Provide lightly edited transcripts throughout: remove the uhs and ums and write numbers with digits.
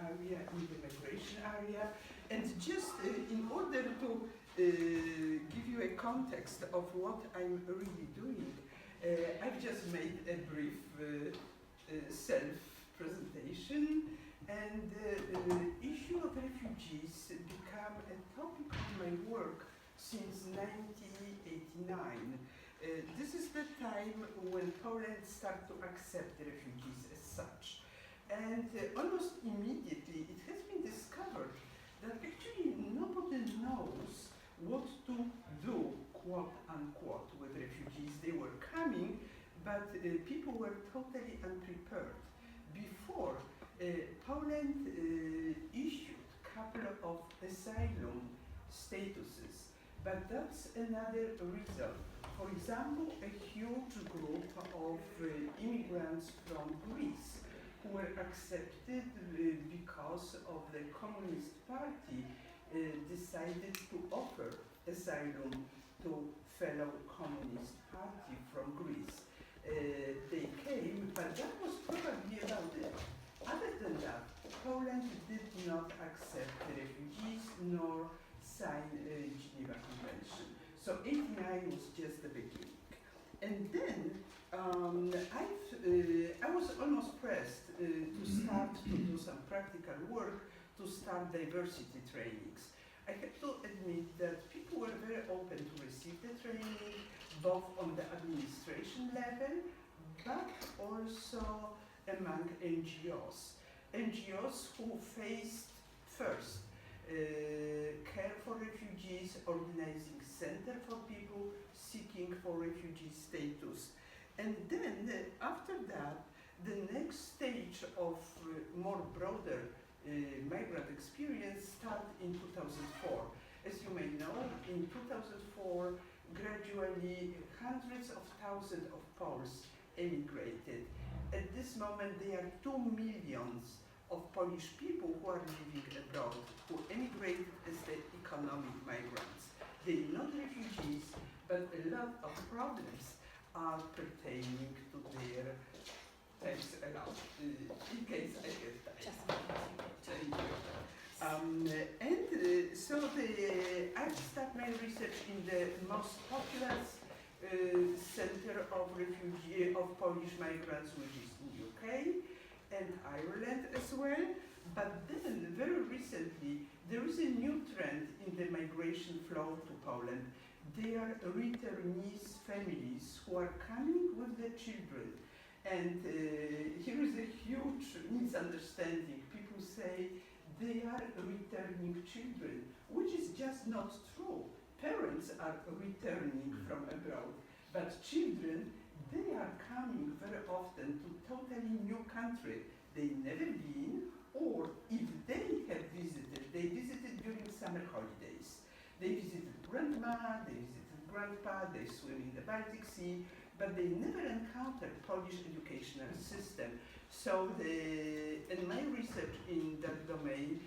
area, in the migration area. And just in order to give you a context of what I'm really doing, I've just made a brief self-presentation, and the issue of refugees became a topic of my work since 1989. This is the time when Poland started to accept the refugees as such. And almost immediately it has been discovered that actually nobody knows what to do, quote unquote, with refugees. They were coming, but people were totally unprepared. Before, Poland issued a couple of asylum statuses, but that's another result. For example, a huge group of immigrants from Greece who were accepted because of the Communist Party decided to offer asylum to fellow Communist Party from Greece. They came, but that was probably about it. Other than that, Poland did not accept the refugees nor sign the Geneva Convention. So 89 was just the beginning. And then I was almost pressed to start to do some practical work, to start diversity trainings. I have to admit that people were very open to receive the training, both on the administration level, but also among NGOs. NGOs who faced first care for refugees, organizing center for people seeking for refugee status. And then after that, the next stage of more broader migrant experience started in 2004. As you may know, in 2004, gradually hundreds of thousands of Poles emigrated. At this moment, there are 2 million of Polish people who are living abroad, who emigrated as the economic migrants. They are not refugees, but a lot of problems are pertaining to their, thanks a lot, in case I get that. Thank you. So I've started my research in the most populous center of Polish migrants, which is in UK and Ireland as well. But then, very recently, there is a new trend in the migration flow to Poland. They are returnees families who are coming with their children. And here is a huge misunderstanding. People say they are returning children, which is just not true. Parents are returning from abroad, but children, they are coming very often to totally new country. They've never been, or if they have visited, they visited during summer holidays. They visited grandma, they visited grandpa, they swim in the Baltic Sea, but they never encountered Polish educational system. So and my research in that domain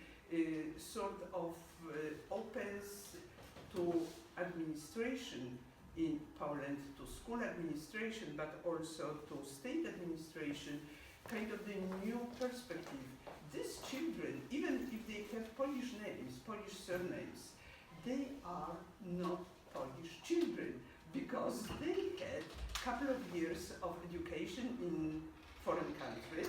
sort of opens to administration in Poland, to school administration, but also to state administration, kind of the new perspective. These children, even if they have Polish names, Polish surnames, they are not Polish children because they had a couple of years of education in foreign country.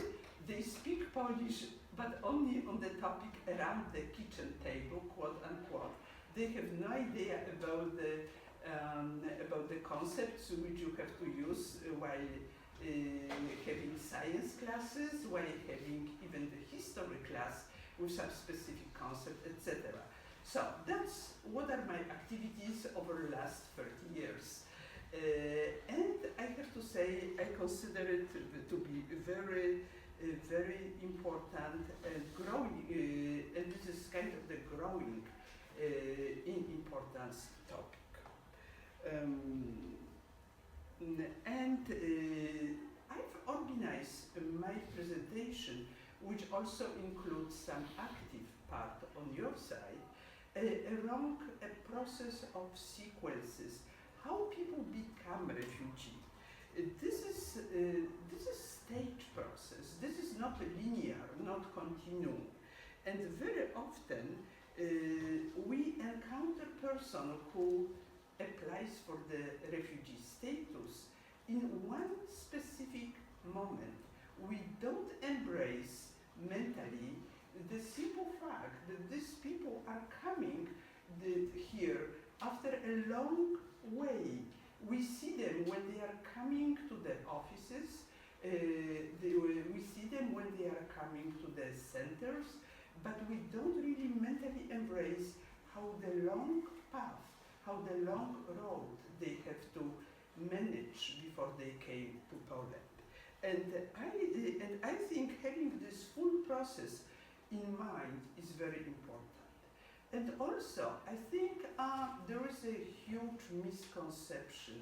They speak Polish, but only on the topic around the kitchen table, quote unquote. They have no idea about the concepts which you have to use while having science classes, while having even the history class with some specific concept, etc. So that's what are my activities over the last 30 years. And I have to say, I consider it to be very, very important and growing, and this is kind of the growing in importance topic. I've organized my presentation, which also includes some active part on your side, around a process of sequences, how people become refugees. This is stage process. This is not linear, not continuum. And very often we encounter person who applies for the refugee status in one specific moment. We don't embrace mentally the simple fact that these people are coming here after a long way. We see them when they are coming to the offices, we see them when they are coming to the centers, but we don't really mentally embrace how the long path, how the long road they have to manage before they came to Poland. And I think having this full process in mind is very important. And also, I think there is a huge misconception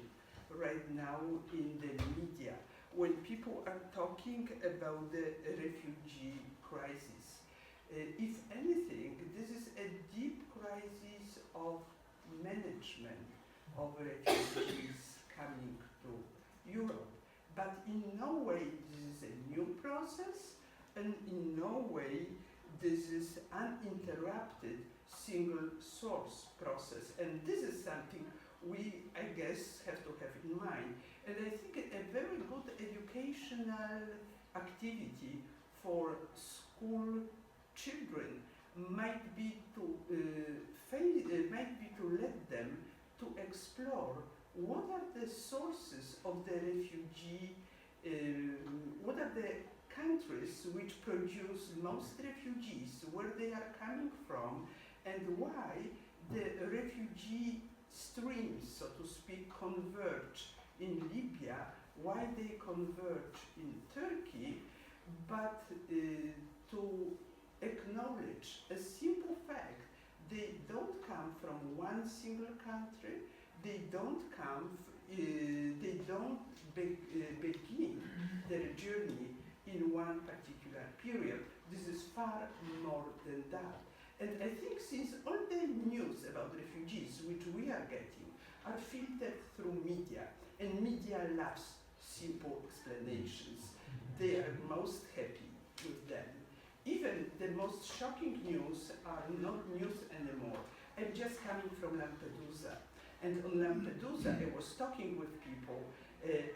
right now in the media when people are talking about the refugee crisis. If anything, this is a deep crisis of management of refugees coming to Europe. But in no way this is a new process, and in no way this is uninterrupted single source process. And this is something we, I guess, have to have in mind. And I think a very good educational activity for school children might be to let them to explore what are the sources of the refugee, what are the countries which produce most refugees, where they are coming from, and why the refugee streams, so to speak, converge in Libya, why they converge in Turkey, but to acknowledge a simple fact: they don't come from one single country, they don't begin their journey in one particular period. This is far more than that. And I think since all the news about refugees which we are getting are filtered through media, and media loves simple explanations, they are most happy with them. Even the most shocking news are not news anymore. I'm just coming from Lampedusa. And on Lampedusa, I was talking with people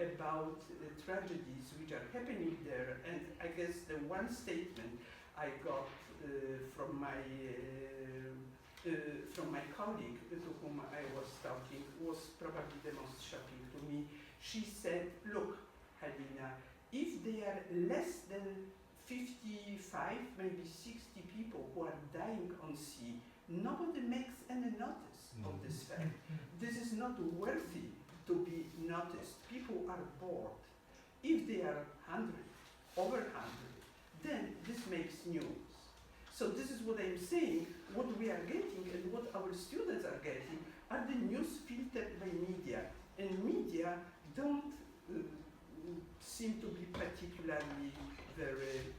about tragedies which are happening there, and I guess the one statement I got from my colleague to whom I was talking was probably the most shocking to me. She said, "Look, Halina, if there are less than 55, maybe 60 people who are dying on sea, nobody makes any notice of this fact. This is not worthy to be noticed. People are bored. If they are 100, over 100, then this makes news." So this is what I'm saying, what we are getting and what our students are getting are the news filtered by media. And media don't seem to be particularly very,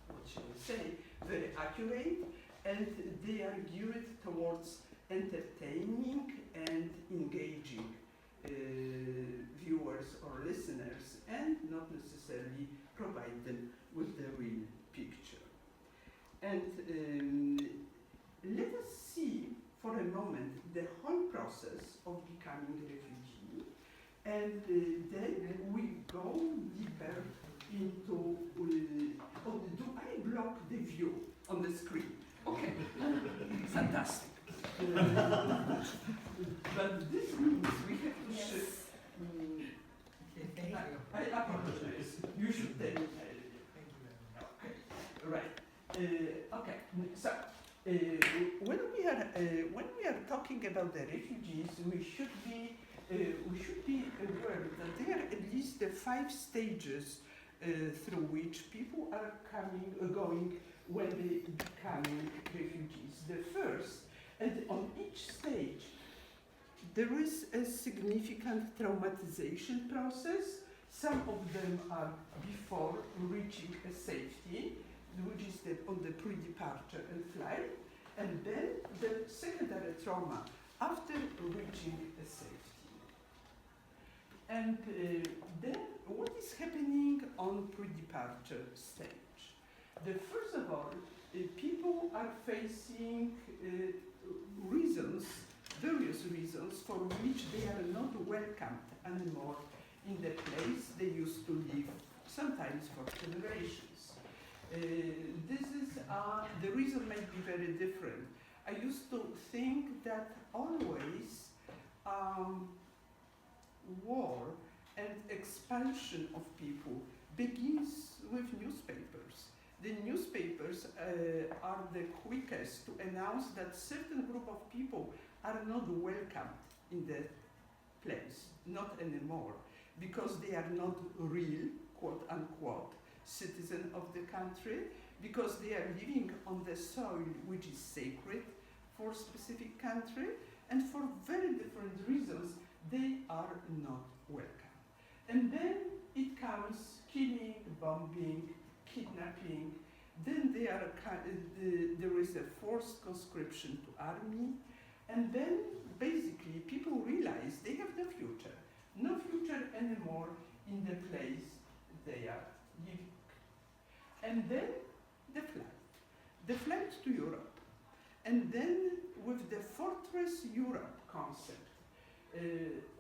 what shall we say, very accurate, and they are geared towards entertaining and engaging viewers or listeners, and not necessarily provide them with the real picture. And let us see for a moment the whole process of becoming a refugee, and then we go deeper into, do I block the view on the screen? Okay, fantastic. But this means we have to shift. I apologize. You should tell me. Okay, right. Okay. So when we are talking about the refugees, we should be aware that there are at least 5 stages through which people are going when they become refugees. The first, and on each stage, there is a significant traumatization process. Some of them are before reaching a safety, which is on the pre-departure and flight, and then the secondary trauma after reaching a safety. And then what is happening on pre-departure stage? First of all, people are facing various reasons for which they are not welcomed anymore in the place they used to live, sometimes for generations. The reason might be very different. I used to think that always war and expulsion of people begins with newspapers. The newspapers are the quickest to announce that certain group of people are not welcomed in the place, not anymore, because they are not real, quote unquote, citizen of the country, because they are living on the soil which is sacred for a specific country, and for very different reasons they are not welcome. And then it comes killing, bombing, kidnapping, then there is a forced conscription to army, and then basically people realize they have no future anymore in the place they are living. And then the flight to Europe. And then with the Fortress Europe concept,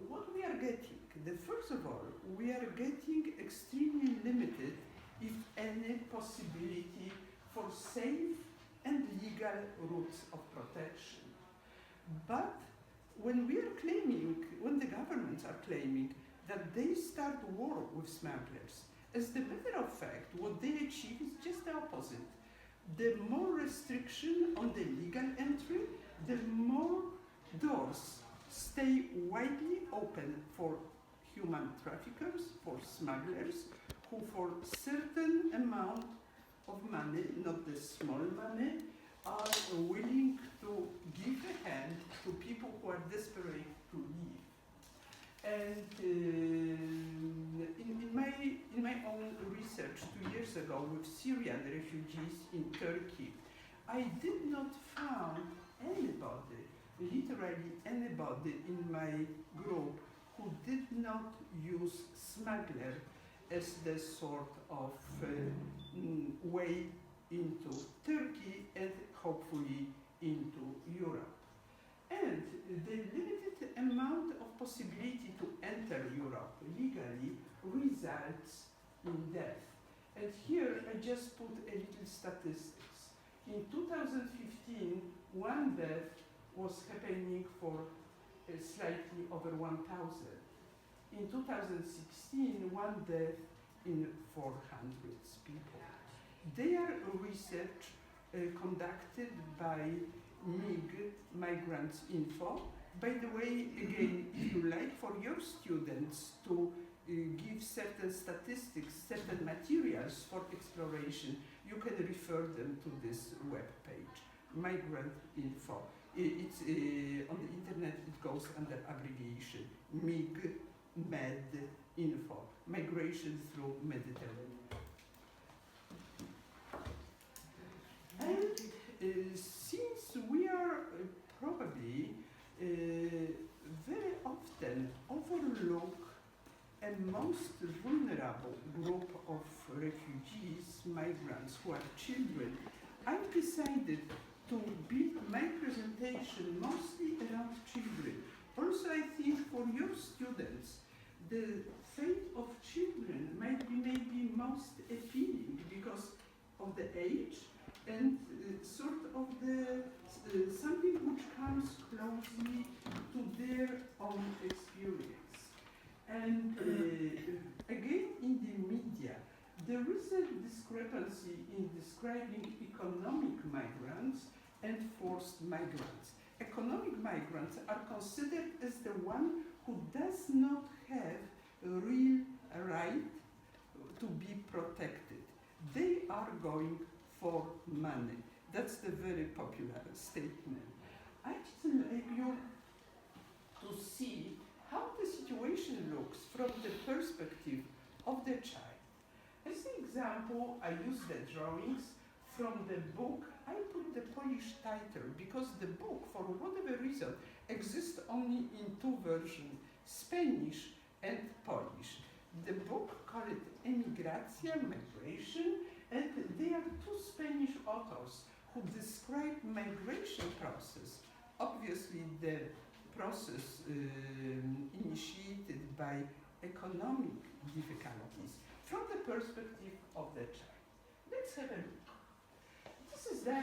what we are getting, first of all, we are getting extremely limited, if any, possibility for safe and legal routes of protection. But when the governments are claiming that they start war with smugglers, as a matter of fact, what they achieve is just the opposite. The more restriction on the legal entry, the more doors stay widely open for human traffickers, for smugglers, who for certain amount of money, not the small money, are willing to give a hand to people who are desperate to leave. And in my own research 2 years ago with Syrian refugees in Turkey, I did not find anybody, literally anybody in my group who did not use smuggler as the sort of way into Turkey and hopefully into Europe. And the limited amount of possibility to enter Europe legally results in death. And here I just put a little statistics. In 2015, one death was happening for slightly over 1,000. In 2016, one death in 400 people. Their research conducted by migrant.it. By the way, again, if you like for your students to give certain statistics, certain materials for exploration, you can refer them to this web page, migrant.it. It's on the internet, it goes under abbreviation MIG-MED-info, migration through Mediterranean. And since we are probably very often overlook a most vulnerable group of refugees, migrants who are children, I've decided to build my presentation mostly around children. Also, I think for your students, the fate of children might be maybe most appealing because of the age and sort of the something which comes closely to their own experience. And again, in the media, there is a discrepancy in describing economic migrants and forced migrants. Economic migrants are considered as the one who does not have a real right to be protected. They are going for money. That's the very popular statement. I just like you to see how the situation looks from the perspective of the child. As an example, I use the drawings from the book. I put the Polish title because the book, for whatever reason, exists only in two versions, Spanish and Polish. The book called Emigracja, Migration, And they are two Spanish authors who describe migration process. Obviously, the process initiated by economic difficulties from the perspective of the child. Let's have a look. This is the,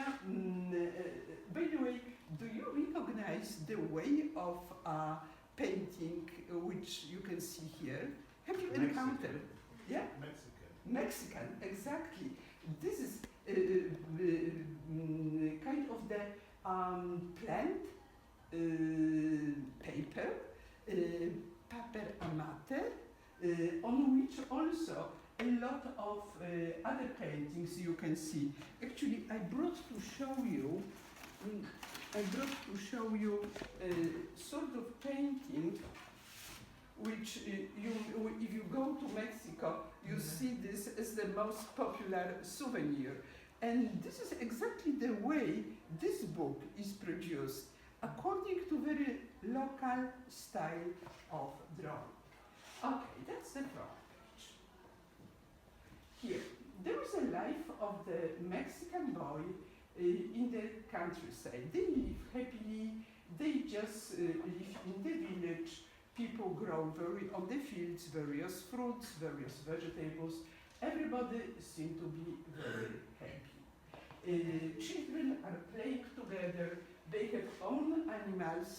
by the way, do you recognize the way of painting which you can see here? Have you encountered? Yeah? Mexican, exactly. This is kind of the plant paper, paper amate, on which also a lot of other paintings you can see. Actually, I brought to show you sort of painting which if you go to Mexico, you see this as the most popular souvenir. And this is exactly the way this book is produced, according to very local style of drawing. Okay, that's the front page. Here, there is a life of the Mexican boy in the countryside. They live happily, they just live in the village. People grow on the fields various fruits, various vegetables. Everybody seems to be very happy. Children are playing together. They have own animals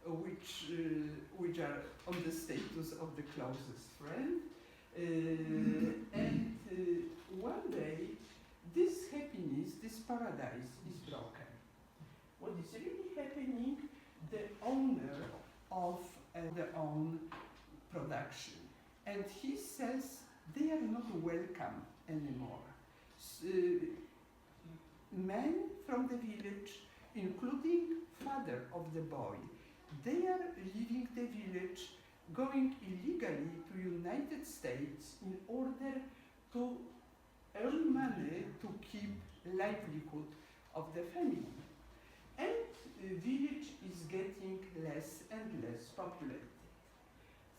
which are on the status of the closest friend. And one day, this happiness, this paradise is broken. What is really happening? The owner of their own production. And he says they are not welcome anymore. Men from the village, including father of the boy, they are leaving the village, going illegally to United States in order to earn money to keep livelihood of the family. And the village is getting less and less populated.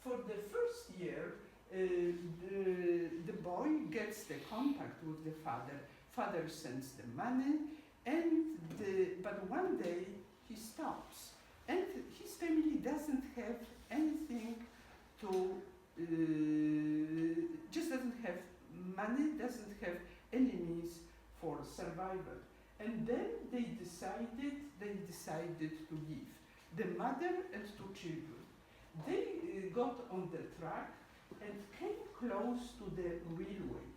For the first year, the boy gets the contact with the father. Father sends the money, but one day he stops. And his family doesn't have anything to, just doesn't have money, doesn't have any means for survival. And then they decided to leave, the mother and two children. They got on the track and came close to the railway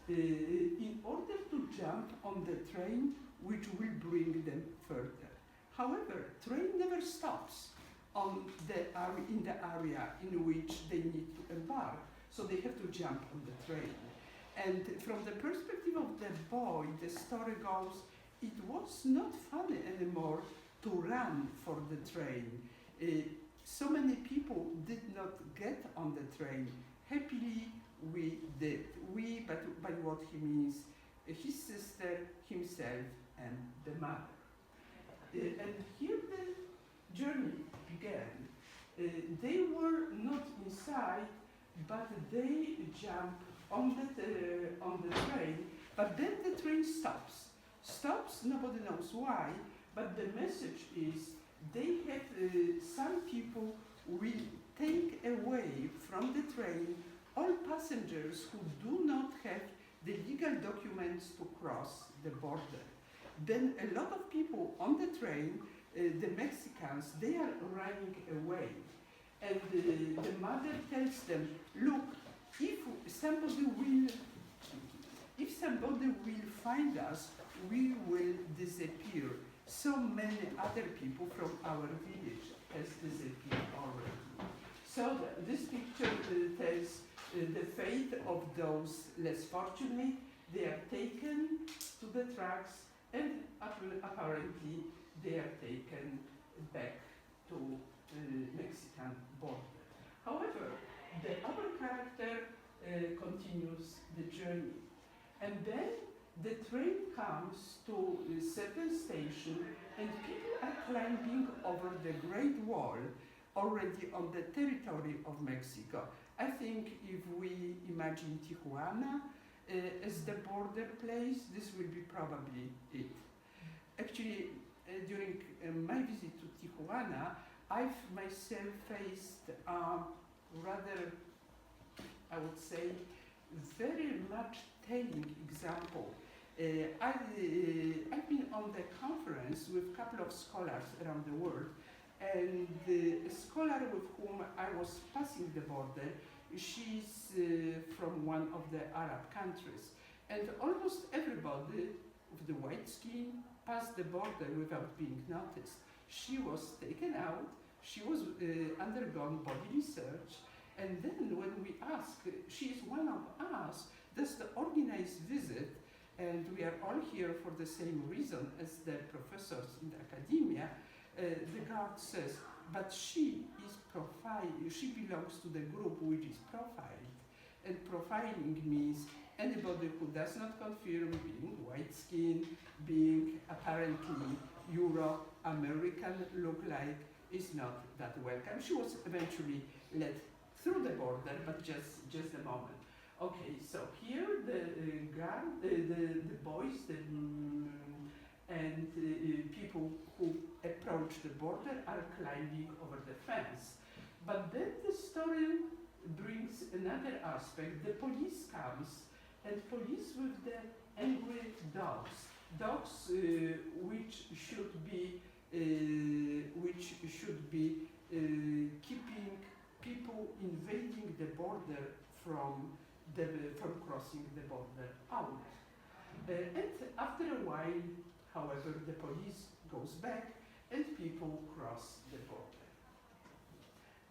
in order to jump on the train which will bring them further. However, train never stops in the area in which they need to embark, so they have to jump on the train. And from the perspective of the boy, the story goes, it was not funny anymore to run for the train. So many people did not get on the train. Happily, we did. We, but by what he means, his sister, himself, and the mother. And here the journey began. They were not inside, but they jumped on the train, but then the train stops. Stops, nobody knows why, but the message is they have, some people will take away from the train all passengers who do not have the legal documents to cross the border. Then a lot of people on the train, the Mexicans, they are running away. And the mother tells them, look, if somebody will find us, we will disappear. So many other people from our village has disappeared already. So this picture tells the fate of those less fortunate. They are taken to the tracks and apparently they are taken back to Mexican border. However, the other character continues the journey. And then the train comes to a certain station and people are climbing over the Great Wall already on the territory of Mexico. I think if we imagine Tijuana, as the border place, this will be probably it. Actually, during my visit to Tijuana, I've myself faced rather, I would say, very much telling example. I've been on the conference with a couple of scholars around the world, and a scholar with whom I was passing the border, she's from one of the Arab countries, and almost everybody with the white skin passed the border without being noticed. She was taken out, she was undergone body research, and then when we asked, she is one of us, does the organized visit, and we are all here for the same reason as the professors in the academia, the guard says, but she is profiled, she belongs to the group which is profiled. And profiling means anybody who does not confirm being white-skinned, being apparently Euro-American look-like, is not that welcome. She was eventually let through the border, but just a moment. Okay, so here the guard, the boys, and people who approach the border are climbing over the fence. But then the story brings another aspect. The police comes, and police with the angry dogs which should be keeping people invading the border from crossing the border out. And after a while, however, the police goes back and people cross the border.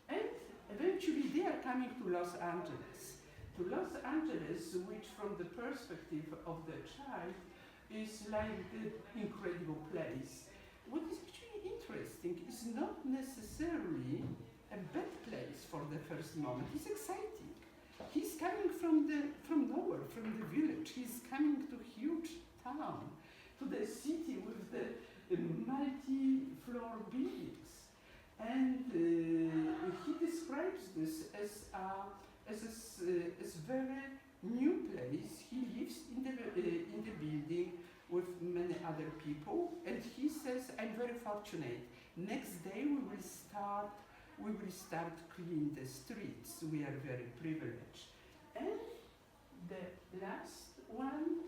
And eventually they are coming to Los Angeles. To Los Angeles, which from the perspective of the child is like the incredible place. What is actually interesting is not necessarily a bad place for the first moment. It's exciting. He's coming from nowhere, from the village. He's coming to huge town, to the city with the multi-floor buildings. And he describes this as very new place. He lives in the building with many other people, and he says, I'm very fortunate. Next day we will start cleaning the streets. We are very privileged. And the last one,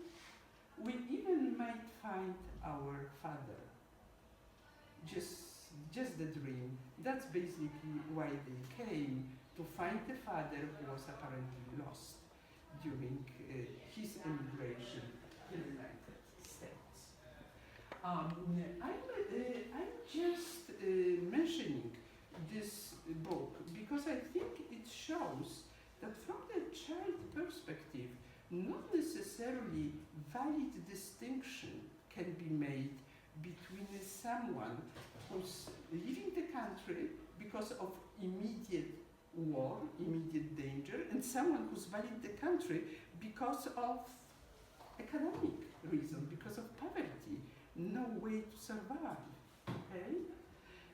we even might find our father. Just the dream. That's basically why they came, to find the father who was apparently lost during his immigration to the United States. I'm just mentioning this book because I think it shows that from the child perspective, not necessarily valid distinction can be made between someone who's leaving the country because of immediate war, immediate danger, and someone who's leaving the country because of economic reason, because of poverty, no way to survive. Okay?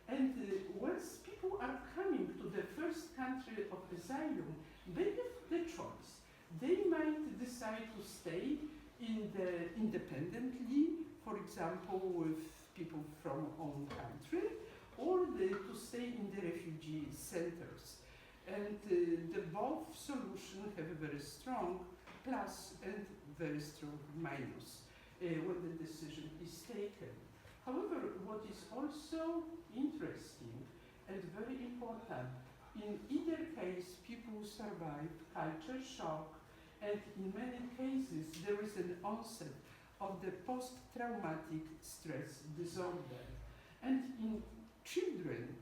And once people are coming to the first country of asylum, they have the choice. They might decide to stay independently, for example, with people from own country, or to stay in the refugee centers. And the both solutions have a very strong plus and very strong minus when the decision is taken. However, what is also interesting and very important, in either case people survive culture shock, and in many cases there is an onset of the post-traumatic stress disorder. And in children,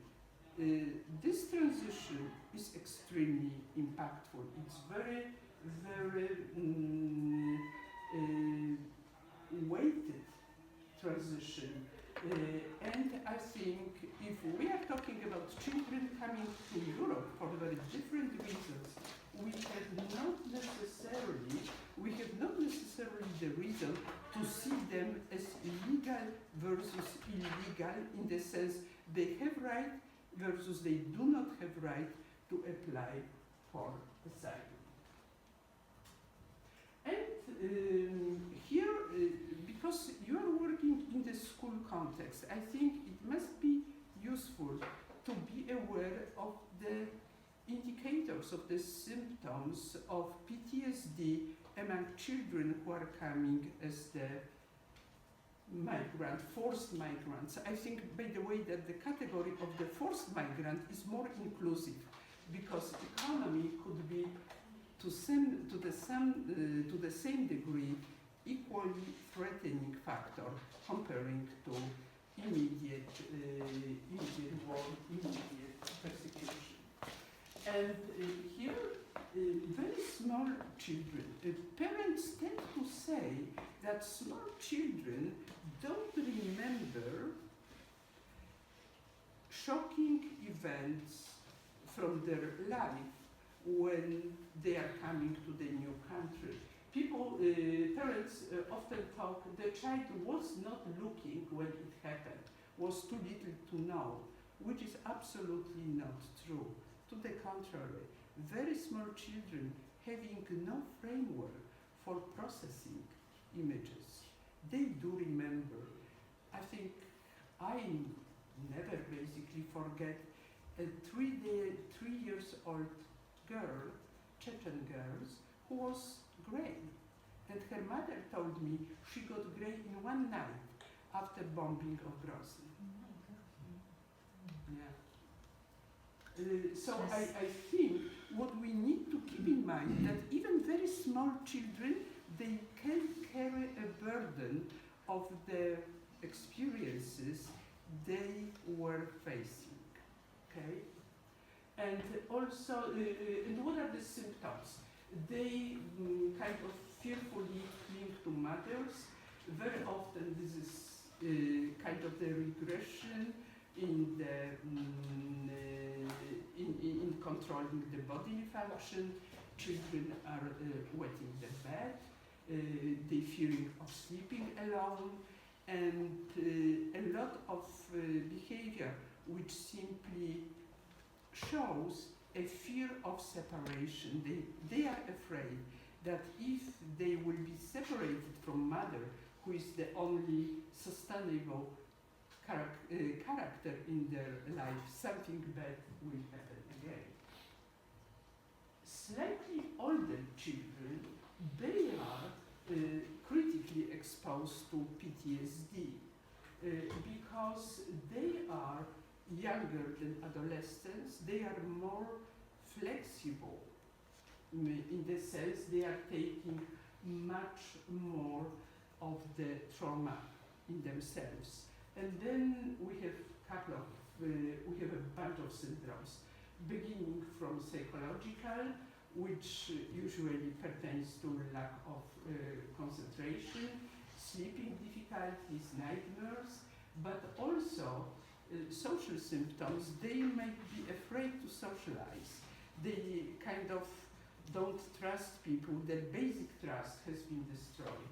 this transition is extremely impactful. It's very, very weighted transition. And I think if we are talking about children coming to Europe for very different reasons, we have not necessarily the reason to see them as legal versus illegal, in the sense they have right versus they do not have right to apply for asylum. And here, because you are working in the school context, I think it must be useful to be aware of the indicators of the symptoms of PTSD among children who are coming as the forced migrants. I think, by the way, that the category of the forced migrant is more inclusive, because economy could be to the same degree equally threatening factor comparing to immediate war, immediate persecution. And here, very small children. Parents tend to say that small children don't remember shocking events from their life when they are coming to the new country. Parents often talk, the child was not looking when it happened, was too little to know, which is absolutely not true. To the contrary, very small children having no framework for processing images, they do remember. I think I never basically forget a 3 years old girl, Chechen girl, who was gray. And her mother told me she got gray in one night after bombing of Grozny. Yeah. So I think what we need to keep in mind that even very small children, they can carry a burden of the experiences they were facing. Okay? And also, and what are the symptoms? They kind of fearfully cling to mothers. Very often this is kind of the regression in the in controlling the bodily function. Children are wetting the bed. They fearing of sleeping alone, and a lot of behavior which simply shows a fear of separation. They are afraid that if they will be separated from mother, who is the only sustainable character in their life, something bad will happen again. Slightly older children, they are critically exposed to PTSD because they are younger than adolescents. They are more flexible in the sense they are taking much more of the trauma in themselves. And then we have we have a bunch of syndromes, beginning from psychological, which usually pertains to lack of concentration, sleeping difficulties, nightmares, but also social symptoms. They might be afraid to socialize. They kind of don't trust people. Their basic trust has been destroyed.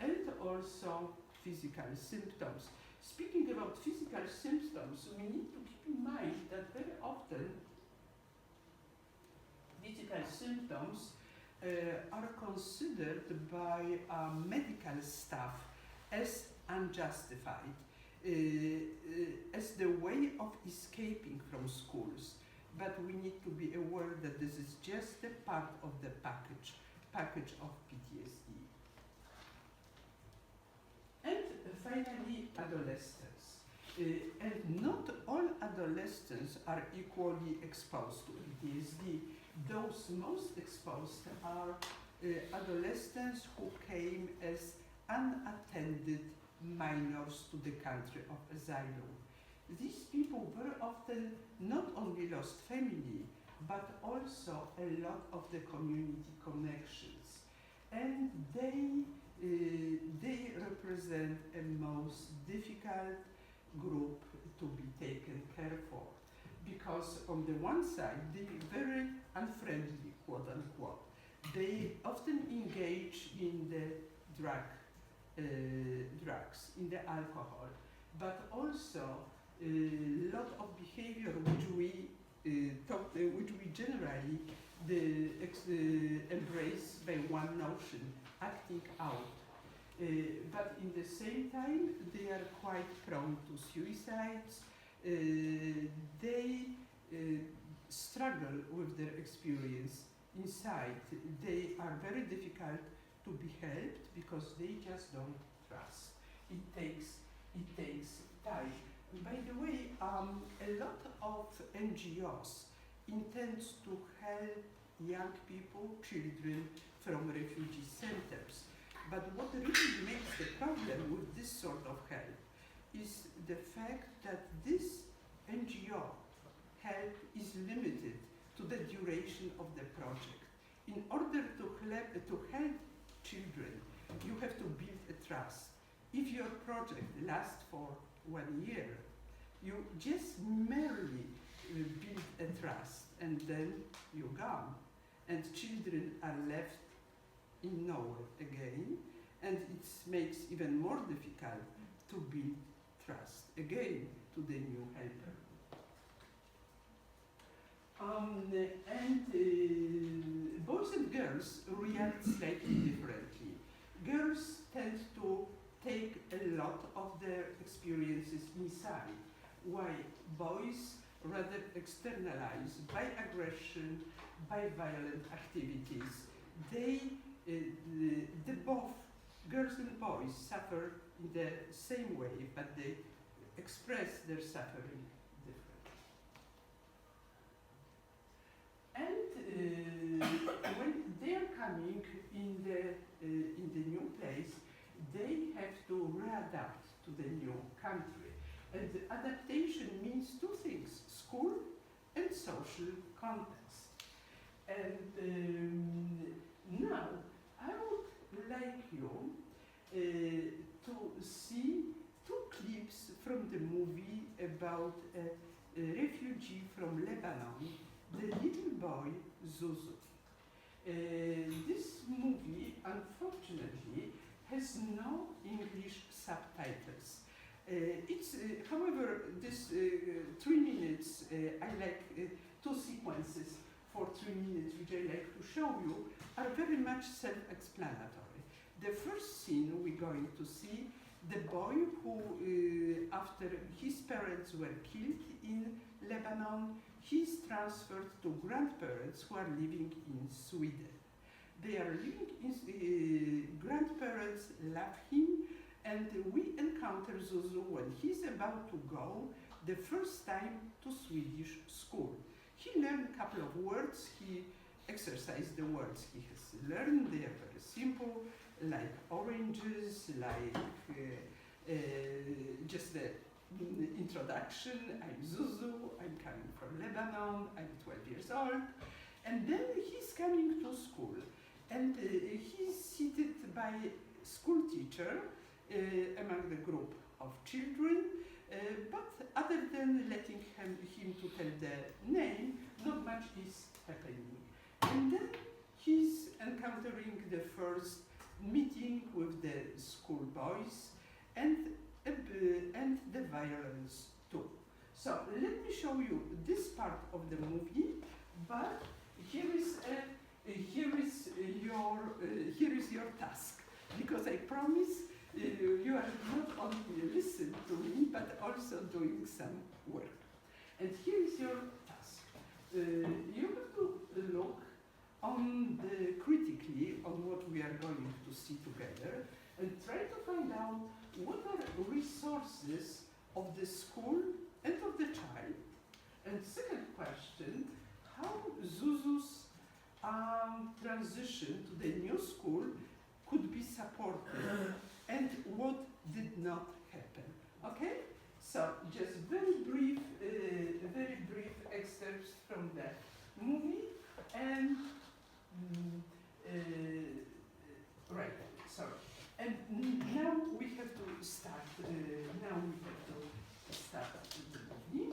And also physical symptoms. Speaking about physical symptoms, we need to keep in mind that very often physical symptoms are considered by medical staff as unjustified, as the way of escaping from schools. But we need to be aware that this is just a part of the package of PTSD. And finally, adolescents. And not all adolescents are equally exposed to PTSD. Those most exposed are adolescents who came as unattended minors to the country of asylum. These people very often not only lost family, but also a lot of the community connections. And they represent a most difficult group to be taken care for. Because on the one side, they are very unfriendly, quote unquote. They often engage in the drugs, in the alcohol, but also a lot of behavior which we generally embraced by one notion, acting out. But in the same time, they are quite prone to suicides. They struggle with their experience inside. They are very difficult to be helped because they just don't trust. It takes time. By the way, a lot of NGOs intends to help young people, children from refugee centers. But what really makes the problem with this sort of help is the fact that this NGO help is limited to the duration of the project. In order to help children, you have to build a trust. If your project lasts for 1 year, you just merely build a trust and then you're gone. And children are left in nowhere again, and it makes even more difficult to build trust again to the new helper. Boys and girls react slightly differently. Girls tend to take a lot of their experiences inside, while boys rather externalize by aggression, by violent activities. Both girls and boys suffer in the same way, but they express their suffering differently. And when they are coming in the new place, they have to readapt to the new country. And the adaptation means two things: school and social context. And now I would like you to see two clips from the movie about a refugee from Lebanon, the little boy Zuzu. This movie, unfortunately, has no English subtitles. However, this 3 minutes, I like two sequences for 3 minutes, which I like to show you, are very much self-explanatory. The first scene we're going to see, the boy who, after his parents were killed in Lebanon, he's transferred to grandparents who are living in Sweden. They are living in, grandparents love him, and we encounter Zuzu when he's about to go the first time to Swedish school. He learned a couple of words, he exercised the words he has learned. They are very simple, like oranges, like just the introduction. I'm Zuzu, I'm coming from Lebanon, I'm 12 years old. And then he's coming to school, and he's seated by school teacher among the group of children, but other than letting him to tell the name, not much is happening. And then he's encountering the first meeting with the school boys and the violence too. So let me show you this part of the movie, but here is your task, because I promise you are not only listening to me, but also doing some work. And here is your task. You have to look critically on what we are going to see together, and try to find out what are resources of the school and of the child. And second question, how Zuzu's transition to the new school could be supported, and what did not happen. Okay? So just very brief excerpts from the movie, and right. Sorry. And now we have to start. The movie.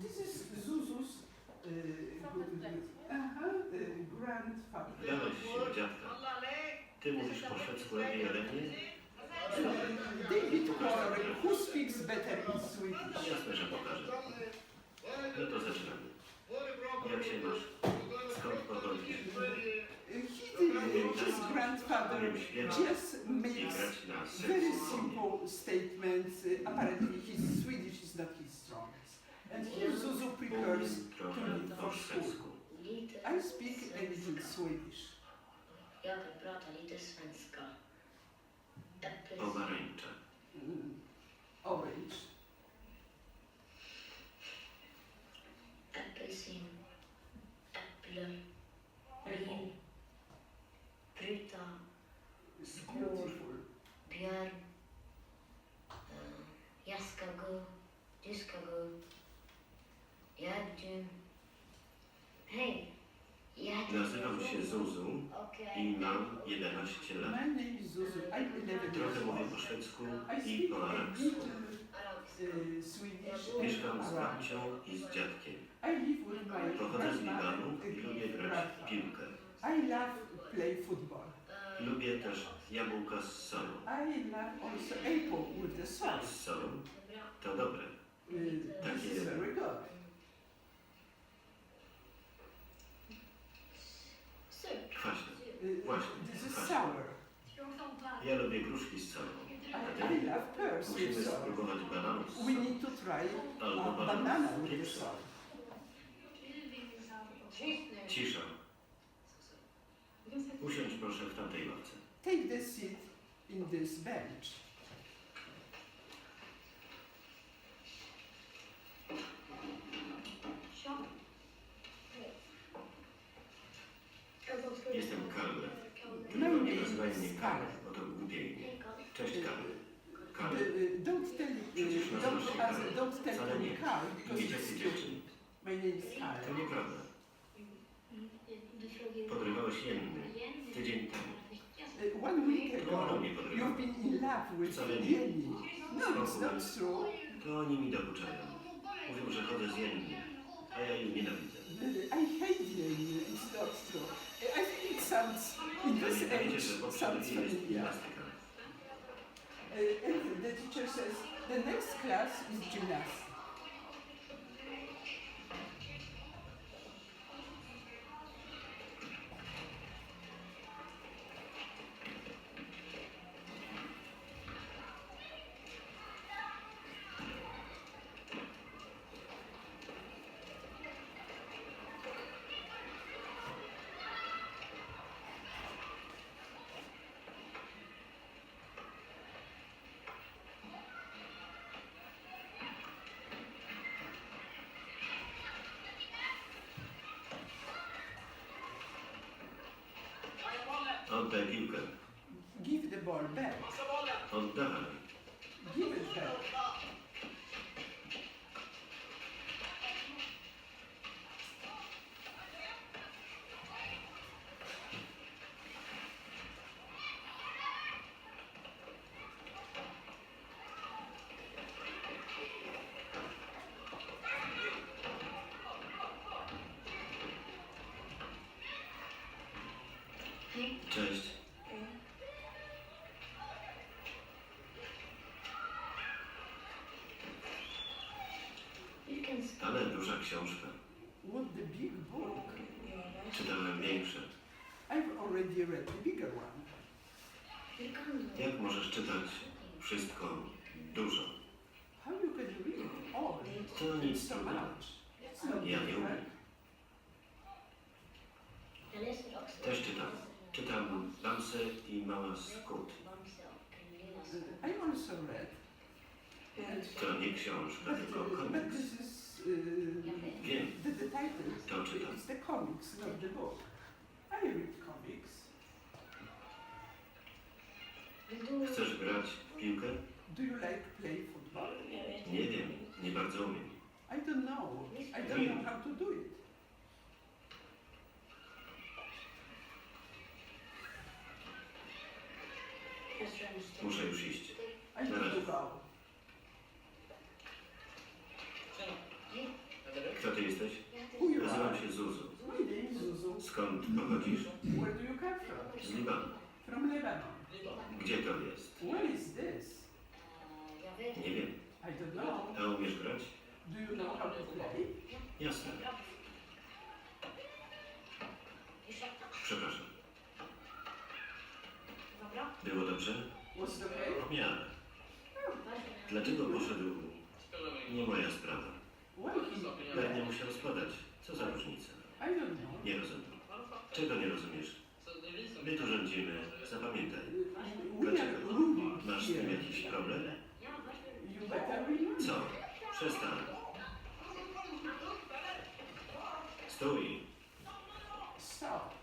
This is Zuzu's grandfather. Ty mówisz po szwedzku lepiej ode mnie? David Quarry, who speaks better in Swedish? Jasne, że pokażę. No to zaczynamy. Jak się masz? Skąd pochodzisz? His grandfather just makes very simple statements. Apparently his Swedish is not his strongest. And he Zuzu prepares to leave for school. I speak a little Swedish. Jag kan prata lite svenska. Pomarańcza. Orange. Apelsin. Äpple. Vin. Pryta. Skor. Beautiful. Björn. Jag ska gå. Du ska gå. Du. Hej. Nazywam się Zuzu i mam 11 lat. My name is Zuzu. I'm 11 Trochę years mówię old. po szwedzku I i speak po a arabsku. little Swedish Mieszkam z and babcią i z dziadkiem. I live with my Pochodzę z grandmother Libanu i lubię grać w grandfather. piłkę. I love play football. Lubię też jabłka z solą. I love also apple with the sauce. Z solą? To dobre. This is very good. Kwaśne. Właśnie, This is kwaśne. sour. Ja lubię gruszki z solą. I love pears with Musimy salt. spróbować bananów z We solą. need to try Albo a bananów banana z with the pieprzem. salt. Cisza. Usiądź proszę w tamtej ławce. Take the seat in this bench. Jestem Karl. Tylko nie nazywaj mnie Karl, bo to głupie imię. Cześć Karl. Karl. Don't tell Przecież nazywasz się Karl. don't tell Wcale me nie. Carl because Nie it's dziecko stupid. dziewczyn. My name is To Carl. nieprawda. Podrywałeś Jenny tydzień temu. 1 week To ona ago, mnie podrywa. you've been in love with Wcale nie. Jenny. No, it's not true. To oni mi dokuczają. Mówią, że chodzę z Jenny, a ja jej nienawidzę. I hate Jenny. It's not true. I think it sounds, in this Pamiętajcie, age, że po sounds przerwie jest familiar. gimnastyka. And the teacher says, the next class is gymnastics. Oddaj piłkę. Give the ball back. Oddawaj. Give it back. Cześć. Ale duża książka. What the big book. Czytałem większe. I've already read the bigger one. Jak możesz czytać wszystko dużo? How you can read all To nic so trudnego. much? It's not Ja nie umiem. difficult. Też czytam. Czytam Bamse i Mała Skut. I also read. To nie książka, tylko But komiks. this is Wiem. the title. To czytam. It's the comics, not the book. I read comics. Chcesz grać w piłkę? Do you like play football? Nie wiem. Nie bardzo umiem. I don't know. I don't know how to do it. Muszę już iść. I need to go. Kto ty jesteś? Who you Nazywam are? się Zuzu. My name is Zuzu. Skąd pochodzisz? Where do you come from? Z Libanu. From Lebanon. Gdzie to jest? Where is this? Nie wiem. I don't know. A umiesz grać? Do you know how to play? Jasne. Przepraszam. Było dobrze? Was it okay? W miarę. Dlaczego poszedł? Nie moja sprawa. Why he? Pewnie musiał spadać. Co za różnica? I don't know. Nie rozumiem. Czego nie rozumiesz? My tu rządzimy. Zapamiętaj. We are Dlaczego? ruling Masz z tym here. jakiś problem? You better remember. Co? Przestań. Stój. Stop.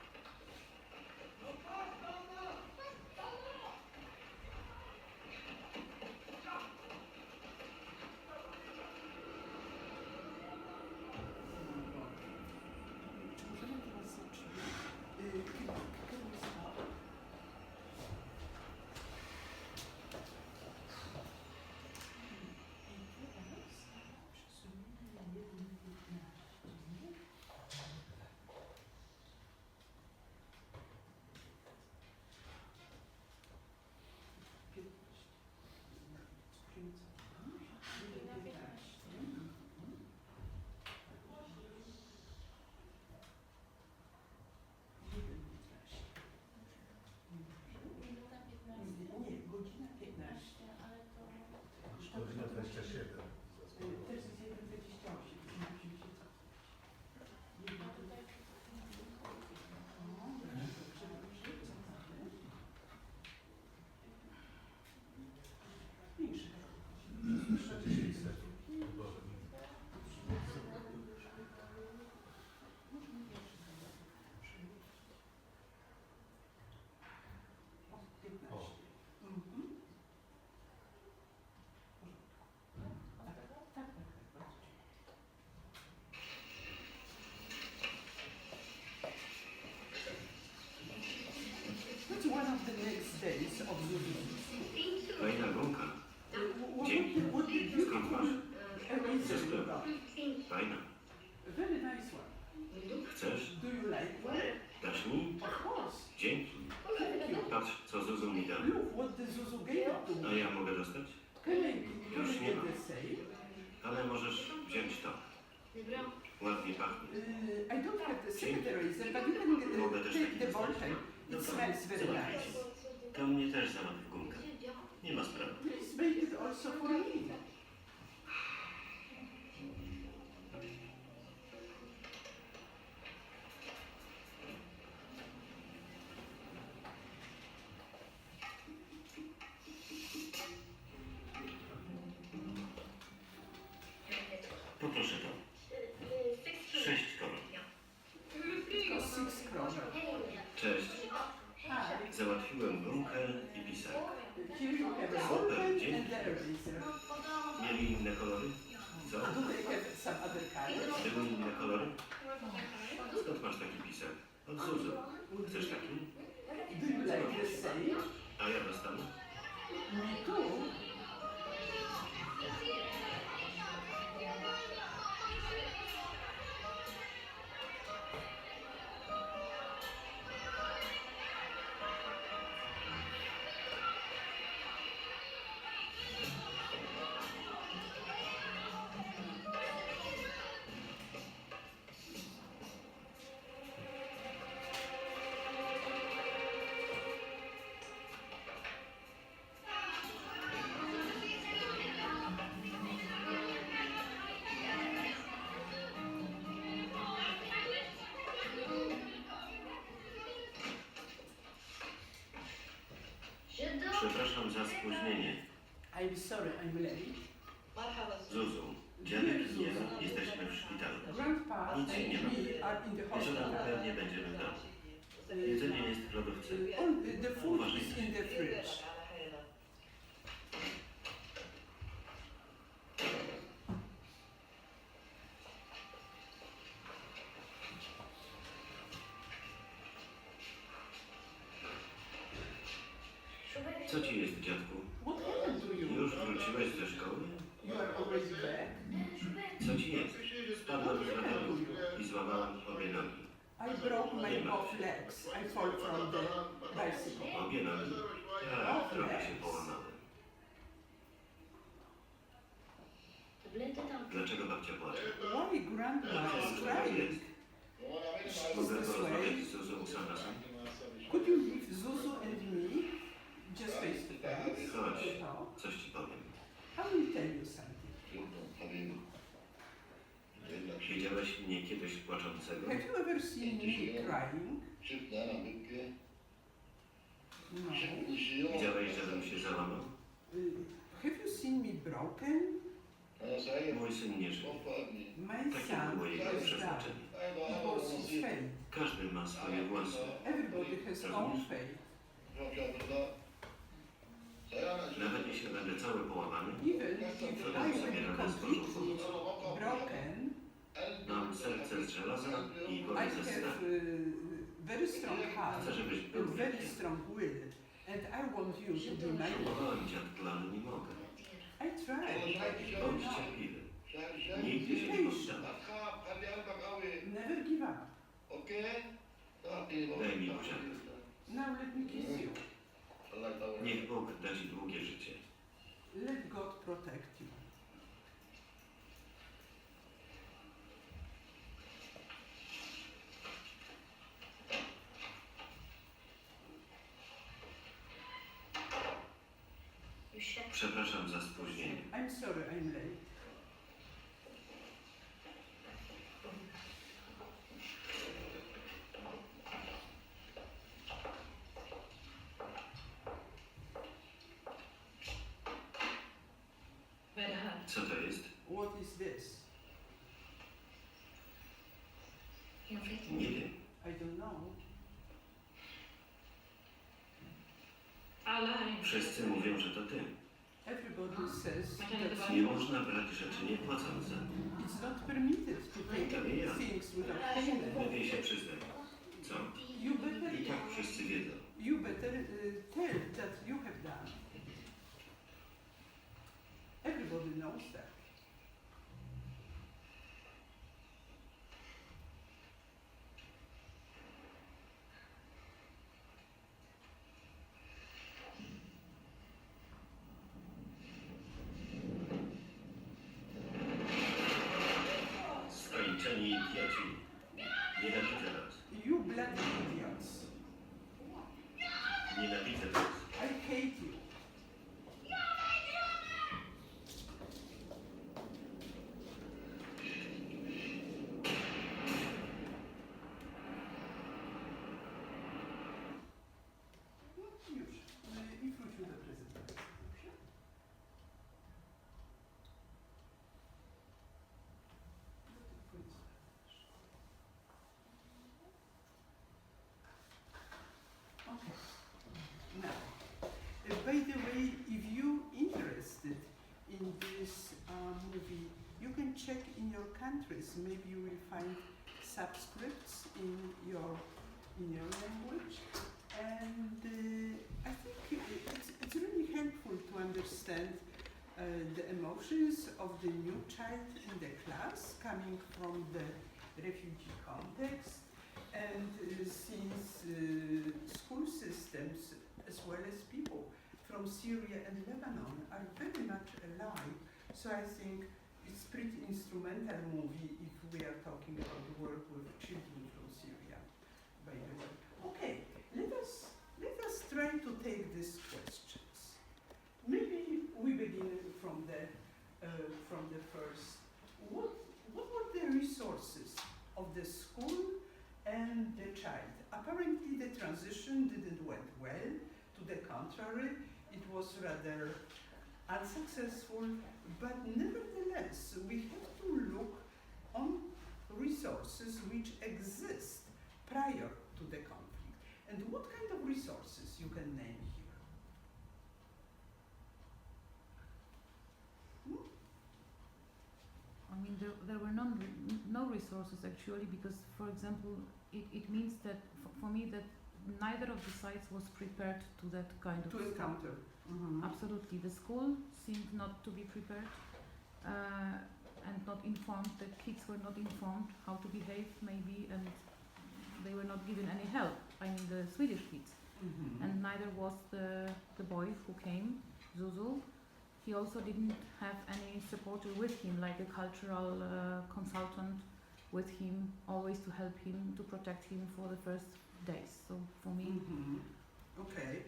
Czy możemy teraz zacząć? Can we stop? Nie, godzina 15. Godzina 27. Też jest 1:28, więc musimy się cofać. Większy. 30 sekund. Boże. O. That's one of the next days of Zuzu. Fajna gąka. Dzięki. Skąd masz? Eraser Ze you got. Fajna. Very nice one. Chcesz? Do you like one? Dasz mi? Of course. Dzięki. Thank you. Patrz, co Zuzu mi da. Look what the Zuzu gave up to A me. ja mogę dostać? Can I Już nie get ma. the same? Ale możesz wziąć to. Ładnie pachnie. I don't have the second eraser, but you can Mogę też take taki the dostać? ball pen. No It to smells very załatwię nice. ci. To mnie też załatwi gumkę. Nie ma sprawy. Please make it also for me. Poproszę to. 6 koron. It costs 6 kroner. Cześć. Hi. Załatwiłem gumkę i pisarkę. Here you have a ball pen and the eraser. Mieli inne kolory? Co? Do they have some other colors? Były inne kolory? Skąd masz taki pisak? Od Zuzu. Chcesz taki? Do you like the same? A ja dostanę? Me too. Przepraszam za spóźnienie. I'm sorry, I'm late. Zuzu, dziadek i ja jesteśmy w szpitalu. Grandpa and Nic się nie ma. we are in the Wieczorem hospital. pewnie będziemy w domu. Jedzenie jest w lodówce. The food is in the fridge. Co ci jest, dziadku? What happened to you? Już wróciłeś ze szkoły? You are already back? Co ci jest? Spadłem z roweru i złamałam obie nogi. I broke my both legs. I fall from the bicycle. Obie nogi? Tak, trochę się połamałem. To blinde dan. Dlaczego babcia płacze? Why grandma is crying? Mogę porozmawiać z Zuzą sama sam? Could you leave Zuzu and me just face to face? Chodź, No. coś ci powiem. I will tell you something. Widziałeś mnie kiedyś płaczącego? Have you ever seen me crying? No. Widziałeś, żebym się załamał? Have you seen me broken? Mój syn nie żyje. My Takie son było jego has died. przeznaczenie. It was his fate. Każdy ma swoje włosy. Everybody has own fate. Nawet jeśli będę cały połamany, Even if I will be completely broken, mam serce z żelaza i I głowę ze have stalu. very strong heart Chcę, żebyś był and jak very ja. strong will, and I want you to be my wife. Próbowałem dziadku, ale nie mogę. I tried, but Bądź no. cierpliwy. Nigdy się nie poddam. Never give up. Daj mi buziakę. Now let me kiss you. Niech Bóg da ci długie życie. Let God protect you. Przepraszam za spóźnienie. I'm sorry, I'm late. Co to jest? What is this? Nie wiem. I don't know. Wszyscy mówią, że to ty. Everybody says that Nie można brać rzeczy nie płacąc za nie. it's not permitted to take things without payment. Lepiej się przyznaj. Co? You better, I tak wszyscy wiedzą. you better tell that you have done. Everybody knows that. Skończeni idioci. Nienawidzę was. You bloody idiots. Nienawidzę was. I hate you. No już. I wrócił do prezentacji. Dobrze? Okay. Now, by the way, if you're interested in this movie, you can check in your countries. Maybe you will find subscripts in your language, and I think it's really helpful to understand the emotions of the new child in the class coming from the refugee context. And since school systems, as well as people from Syria and Lebanon, are very much alike, so I think it's pretty instrumental movie if we are talking about the work with children from Syria, by the way. Okay, let us try to take these questions. Maybe we begin from the first. What were the resources of the school and the child? Apparently the transition didn't went well. To the contrary, it was rather unsuccessful, but nevertheless we have to look on resources which exist prior to the conflict. And what kind of resources you can name here? I mean, there were no resources actually, because, for example, it means that for me that neither of the sides was prepared to that kind of To stuff. encounter. Mm-hmm. Absolutely, the school seemed not to be prepared and not informed. The kids were not informed how to behave, maybe, and they were not given any help. I mean the Swedish kids, and neither was the boy who came, Zuzu. He also didn't have any supporter with him, like a cultural consultant with him, always to help him, to protect him for the first days. So for me, okay,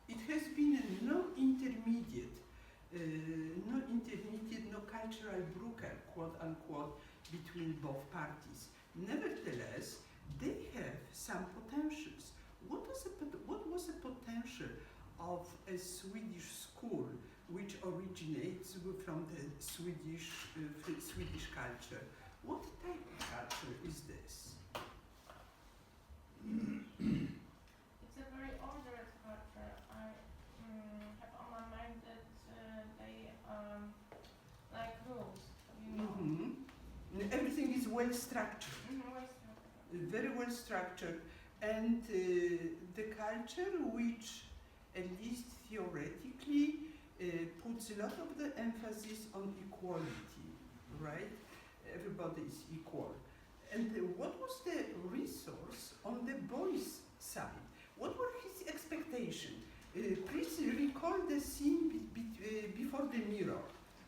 it has been no intermediate, no cultural broker, quote unquote, between both parties. Nevertheless, they have some potentials. What was the potential of a Swedish school which originates from the Swedish culture? What type of culture is this? It's a very ordered culture. I have on my mind that they like rules. You know. Everything is well structured. Very well structured, and the culture which, at least theoretically, puts a lot of the emphasis on equality, right? Everybody is equal. And what was the resource on the boy's side? What were his expectations? Please recall the scene before the mirror.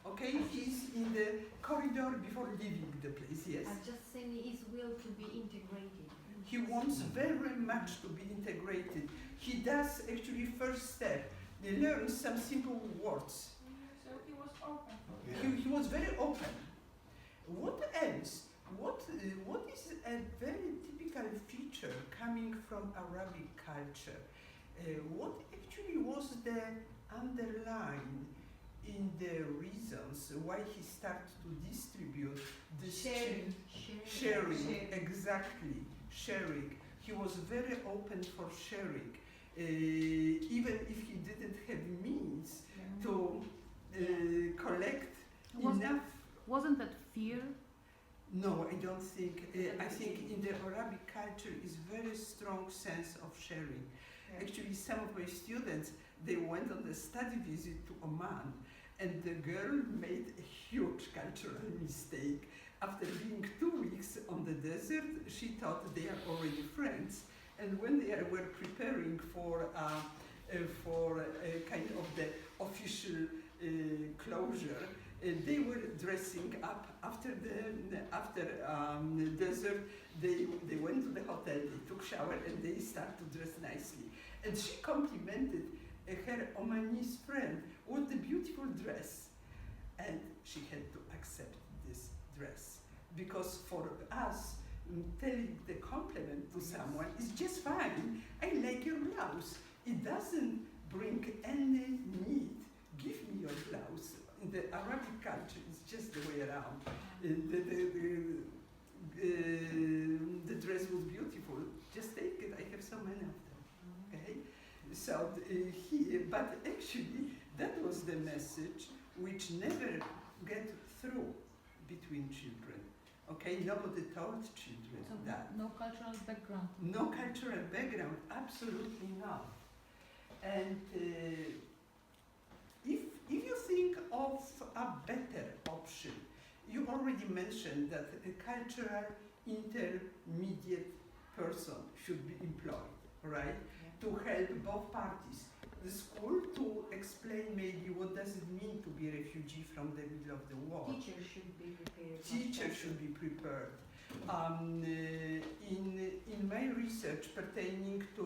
Okay, he's in the corridor before leaving the place, yes? I'm just saying his will to be integrated. He wants very much to be integrated. He does actually first step. He learns some simple words. So he was open for it. He was very open. What else? What is a very typical feature coming from Arabic culture? What actually was the underline in the reasons why he started to distribute this sharing, exactly, sharing. He was very open for sharing, even if he didn't have means to collect enough. Wasn't that fear? No, I don't think. I think in the Arabic culture is very strong sense of sharing. Actually, some of my students, they went on a study visit to Oman, and the girl made a huge cultural mistake. After being 2 weeks on the desert, she thought they are already friends. And when they were preparing for kind of the official closure, they were dressing up. After the desert, they went to the hotel, they took shower, and they started to dress nicely. And she complimented her Omanese friend with the beautiful dress, and she had to accept this dress, because for us, telling the compliment to someone is just fine. I like your blouse. It doesn't bring any need. Give me your blouse. In the Arabic culture, it's just the way around. The dress was beautiful. Just take it. I have so many of them. Okay. So but actually, that was the message which never get through between children. Okay, nobody told children So that. no cultural background. No cultural background, absolutely not. And if you think of a better option, you already mentioned that a cultural intermediate person should be employed, right? To help both parties. The school to explain maybe what does it mean to be a refugee from the middle of the war. Teachers should be prepared. Teachers should be prepared. In my research pertaining to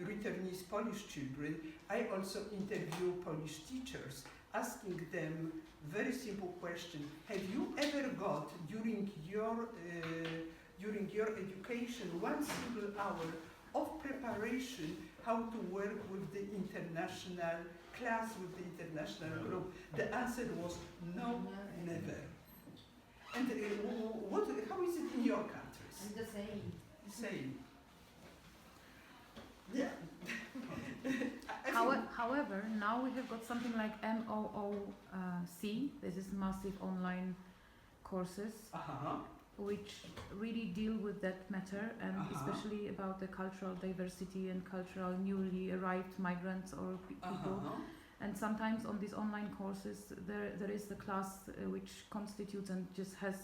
returnees Polish children, I also interview Polish teachers, asking them very simple question: have you ever got during your education 1 single hour of preparation how to work with the international class, with the international group? The answer was no, never. And how is it in your countries? And the same. Same. Yeah. However, now we have got something like MOOC. This is massive online courses which really deal with that matter, and especially about the cultural diversity and cultural newly arrived migrants or people. And sometimes on these online courses, there is the class which constitutes and just has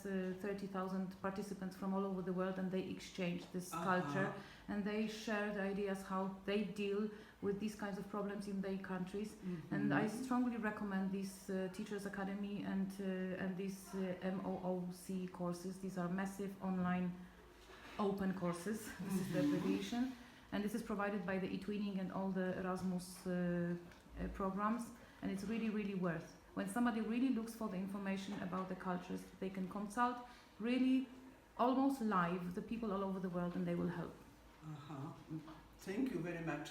30,000 participants from all over the world, and they exchange this culture, and they share the ideas how they deal with these kinds of problems in their countries. And I strongly recommend these Teachers Academy and these MOOC courses. These are massive online open courses. This is the abbreviation, and this is provided by the eTwinning and all the Erasmus programs, and it's really, really worth. When somebody really looks for the information about the cultures, they can consult really almost live the people all over the world, and they will help. Thank you very much.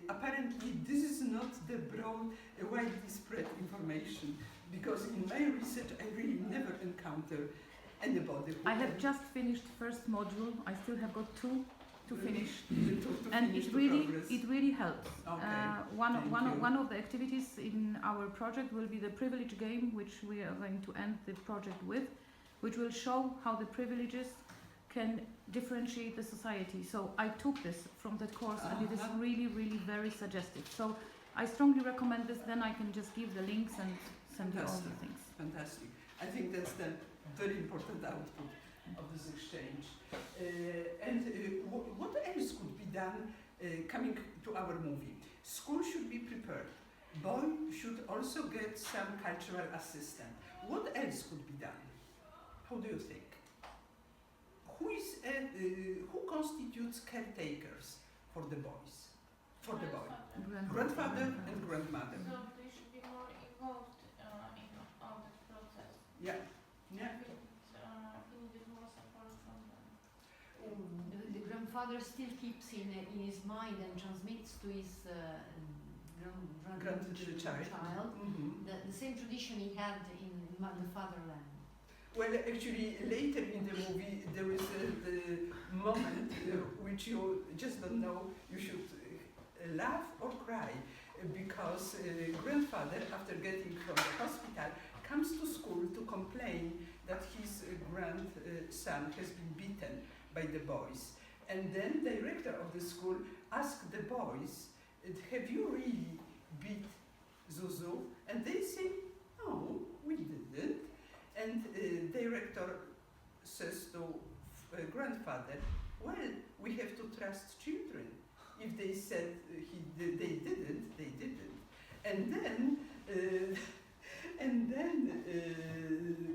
Apparently this is not the broad, widely spread information, because in my research I really never encounter anybody who I have just finished first module. I still have got two to finish, to and finish it the really progress. helps. Okay, One of the activities in our project will be the privilege game, which we are going to end the project with, which will show how the privileges can differentiate the society. So I took this from that course, and it is really, really very suggestive. So I strongly recommend this. Then I can just give the links and send you all the things. Fantastic. I think that's the very important output of this exchange. What else could be done coming to our movie? School should be prepared. Boy should also get some cultural assistance. What else could be done? How do you think? Who constitutes caretakers for the boys? For the boy? Grandfather and grandmother. So they should be more involved in all the process. Yeah. Yeah. I think he needed more support from them. The grandfather still keeps in his mind and transmits to his grandchild the same tradition he had in the fatherland. Well, actually, later in the movie, there is the moment which you just don't know. You should laugh or cry, because grandfather, after getting from the hospital, comes to school to complain that his grandson has been beaten by the boys. And then the director of the school asked the boys, "Have you really beat Zuzu?" And they say, "No, we didn't." And director says to grandfather, "Well, we have to trust children. If they said they didn't, they didn't." And then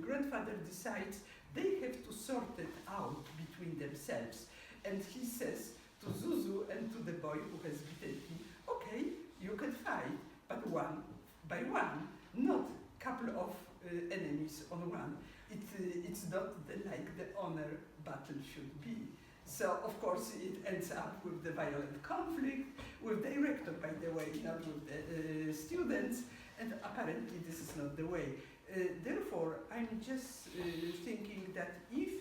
grandfather decides they have to sort it out between themselves. And he says to Zuzu and to the boy who has beaten him, "Okay, you can fight, but one by one, not couple of enemies on one. It's not like the honor battle should be." So of course it ends up with the violent conflict with the director, by the way, not with the students, and apparently this is not the way. Therefore, I'm just thinking that if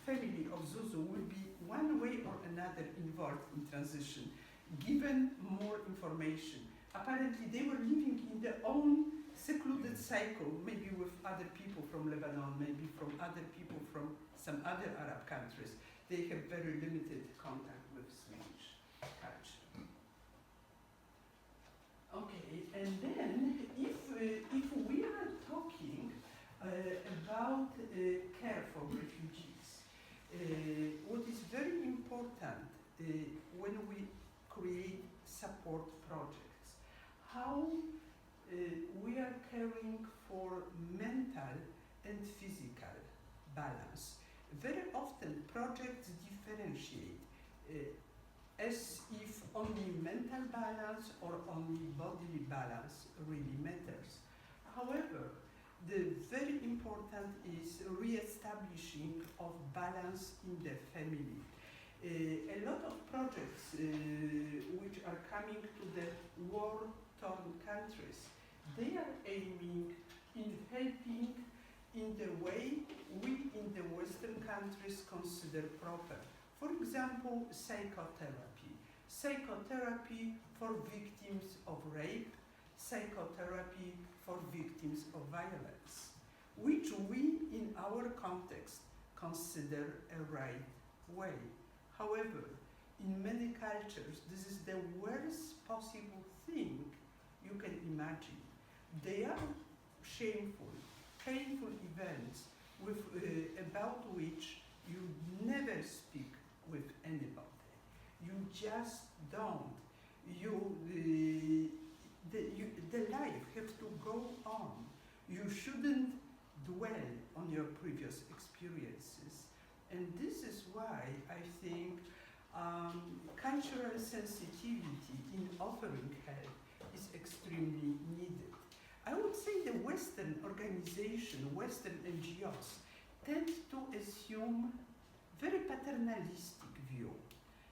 family of Zuzu will be one way or another involved in transition, given more information. Apparently they were living in their own secluded cycle, maybe with other people from Lebanon, maybe from other people from some other Arab countries. They have very limited contact with Swedish culture. Okay, and then if we are talking about care for refugees, what is very important when we create support projects, how we are caring for mental and physical balance. Very often projects differentiate as if only mental balance or only bodily balance really matters. However, the very important is re-establishing of balance in the family. A lot of projects which are coming to the war-torn countries, they are aiming in helping in the way we in the Western countries consider proper. For example, psychotherapy. Psychotherapy for victims of rape, psychotherapy for victims of violence, which we in our context consider a right way. However, in many cultures, this is the worst possible thing you can imagine. They are shameful, painful events with, about which you never speak with anybody. You just don't. The life has to go on. You shouldn't dwell on your previous experiences. And this is why I think cultural sensitivity in offering help is extremely needed. I would say the Western organization, Western NGOs tend to assume very paternalistic view.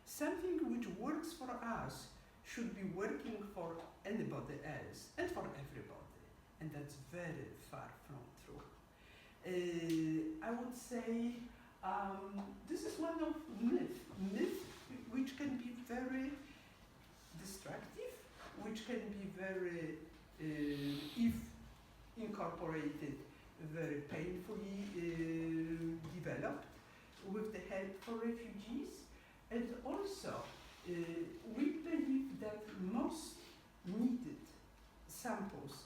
Something which works for us should be working for anybody else and for everybody. And that's very far from true. I would say this is one of myth which can be very destructive, which can be very, if incorporated, very painfully developed with the help for refugees. And also, we believe that most needed samples,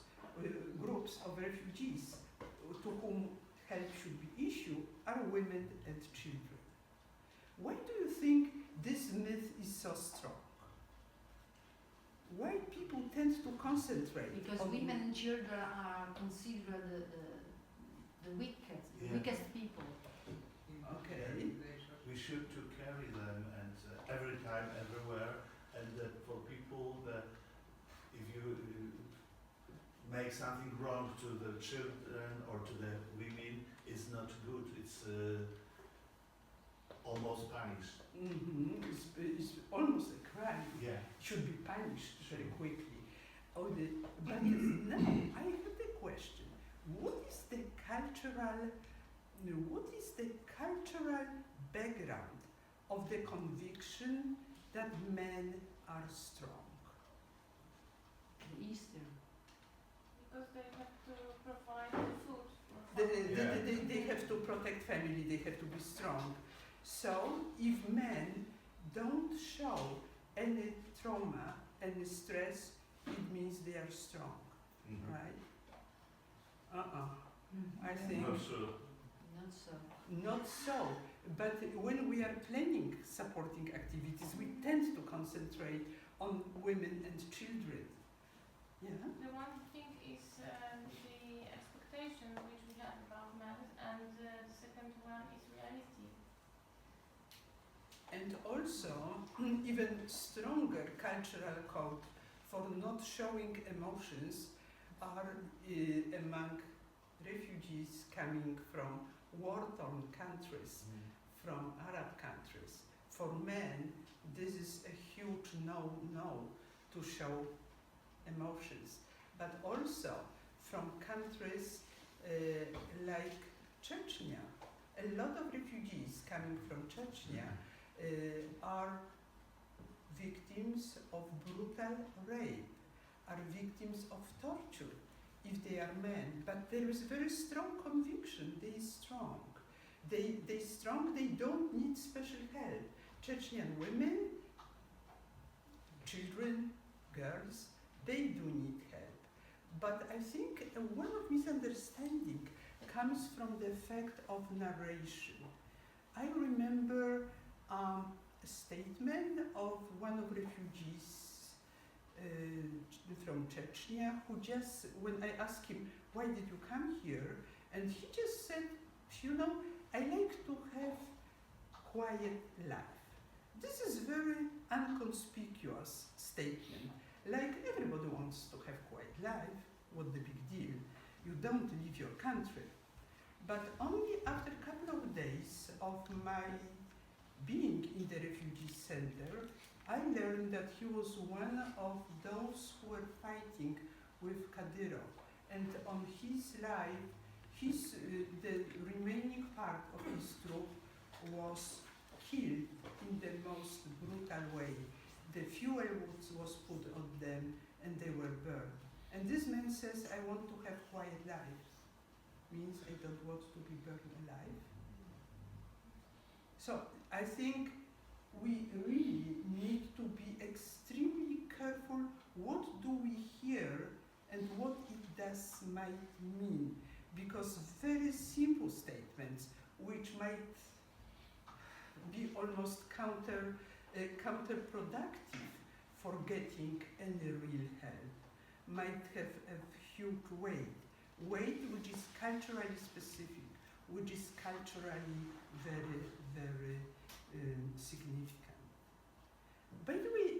groups of refugees to whom help should be issued are women and children. Why do you think this myth is so strong? Why people tend to concentrate Because on women and children are considered the weakest people. Okay. We should to carry them and every time, everywhere, and that for people that if you make something wrong to the children or to the women, it's not good. It's almost punished. It's almost a crime. Yeah. Should be punished very quickly. But now I have a question. What is the cultural background of the conviction that men are strong? Easter. Because they have to provide the food for family. They have to protect family, they have to be strong. So if men don't show any trauma, any stress, it means they are strong, right? I think Not so. Not so. not so. But when we are planning supporting activities, we tend to concentrate on women and children. Yeah. The one thing is the expectation which we have about men, and the second one is reality. And also, even stronger cultural code for not showing emotions are among refugees coming from war-torn countries, from Arab countries. For men, this is a huge no to show emotions. But also from countries like Chechnya. A lot of refugees coming from Chechnya are victims of brutal rape, are victims of torture if they are men. But there is very strong conviction they are strong. They strong, they don't need special help. Chechen women, children, girls, they do need help. But I think one of misunderstanding comes from the fact of narration. I remember a statement of one of refugees from Chechnya who just, when I asked him, why did you come here? And he just said, you know, I like to have quiet life. This is very inconspicuous statement. Like everybody wants to have quiet life. What the big deal? You don't leave your country. But only after a couple of days of my being in the refugee center, I learned that he was one of those who were fighting with Kadyrov. And on his life, the remaining part of his troop was killed in the most brutal way. The fuel was put on them and they were burned. And this man says, I want to have quiet life. Means I don't want to be burned alive. So I think we really need to be extremely careful what do we hear because very simple statements, which might be almost counterproductive for getting any real help, might have a huge weight which is culturally specific, which is culturally very, very significant. By the way,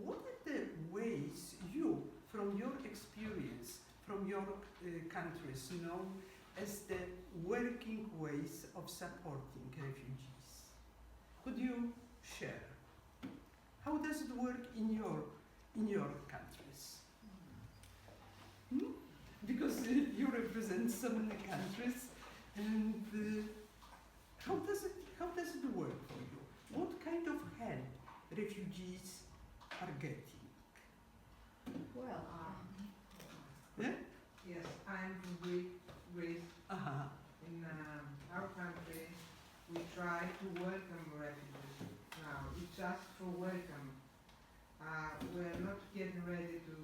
what are the ways you, from your experience, from your countries, know as the working ways of supporting refugees? Could you share? How does it work in your countries? Because you represent so many countries, and how does it work for you? What kind of help refugees are getting? Well, Yeah? yes, I'm from Greece. In our country, we try to welcome refugees. Now, it's just for welcome. We're not getting ready to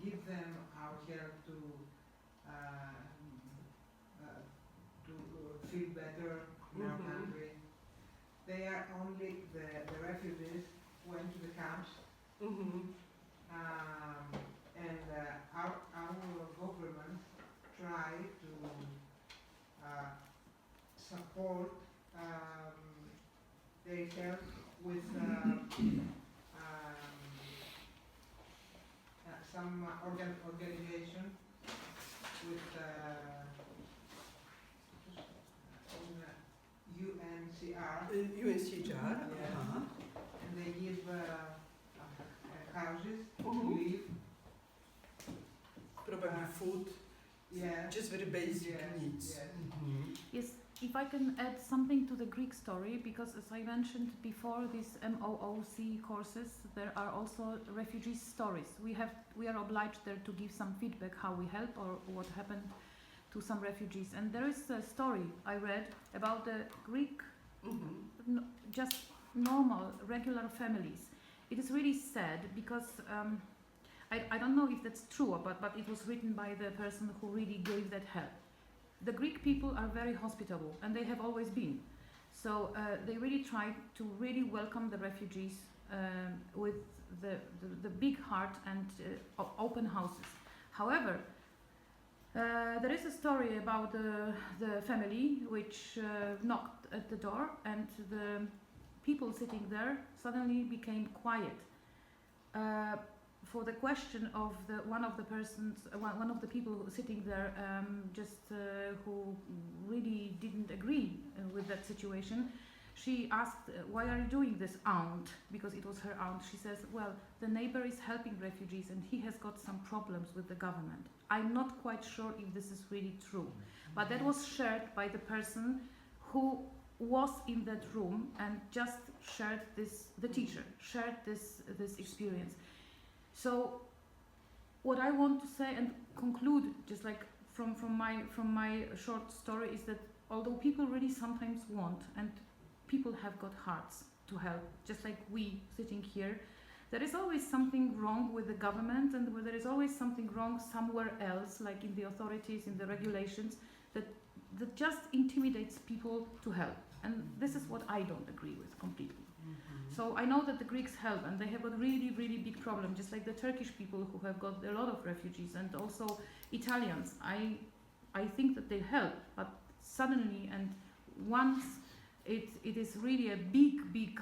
give them our help to feel better in our country. They are only the refugees went to the camps, and our government try to support their help with some organization with UNCR. UNCR, And they give houses to live. Probably food, Yeah. just very basic Yes, needs. yes. Yes, if I can add something to the Greek story, because as I mentioned before, these MOOC courses, there are also refugee stories. We are obliged there to give some feedback how we help or what happened to some refugees. And there is a story I read about the Greek, just normal, regular families. It is really sad because I don't know if that's true, but it was written by the person who really gave that help. The Greek people are very hospitable, and they have always been. So they really try to really welcome the refugees with the big heart and open houses. However, there is a story about the family which knocked at the door, and the people sitting there suddenly became quiet. For the question of one of the people sitting there, who really didn't agree with that situation, she asked, "Why are you doing this, aunt?" Because it was her aunt. She says, "Well, the neighbor is helping refugees and he has got some problems with the government." I'm not quite sure if this is really true, but that was shared by the person who was in that room and just shared this. The teacher shared this experience. So what I want to say and conclude, just like from my short story, is that although people really sometimes want, and people have got hearts to help, just like we sitting here, there is always something wrong with the government, and there is always something wrong somewhere else, like in the authorities, in the regulations, that just intimidates people to help. And this is what I don't agree with completely. So I know that the Greeks help, and they have a really, really big problem, just like the Turkish people who have got a lot of refugees, and also Italians. I think that they help, but suddenly and once it is really a big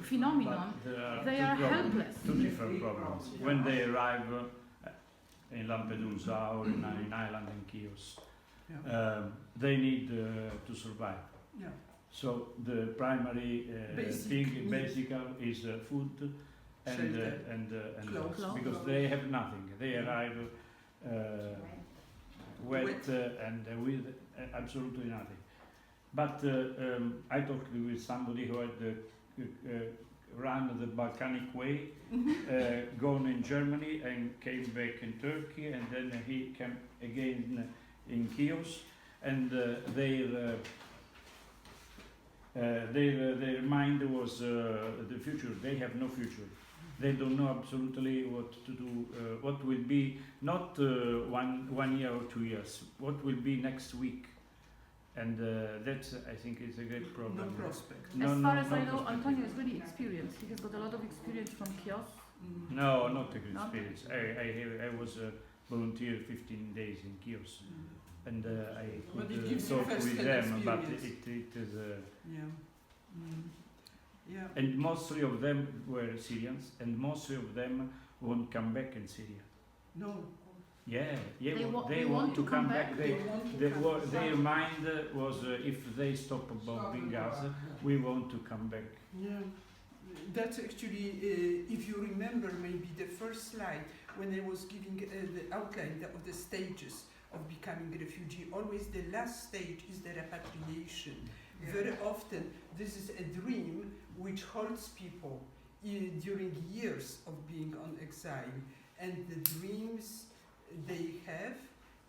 phenomenon, they are helpless. Two different problems. When they arrive in Lampedusa or in Ireland and Chios, they need to survive. Yeah. So the primary thing, basic is food and clothes, because they have nothing. They arrive wet and with absolutely nothing. But I talked with somebody who had run the Balkanic way, gone in Germany and came back in Turkey, and then he came again in Chios, and their mind was the future. They have no future. They don't know absolutely what to do, what will be, not 1 year or 2 years, what will be next week. And that's, I think, is a great problem. No prospect. As far as I know, prospect. Antonio is really experienced. He has got a lot of experience from kiosks. No, not a good Not? experience. I was a volunteer 15 days in Kiosk, and I But it could gives you talk with first-hand them, but experience. it is. Yeah. Yeah. And mostly of them were Syrians, and mostly of them won't come back in Syria. No. Yeah, yeah, They want to come back. They want to come back. Their mind was if they stop bombing us, we want to come back. Yeah, that's actually, if you remember maybe the first slide, when I was giving the outline of the stages of becoming a refugee, always the last stage is the repatriation. Yeah. Very often, this is a dream which holds people during years of being on exile, and the dreams they have,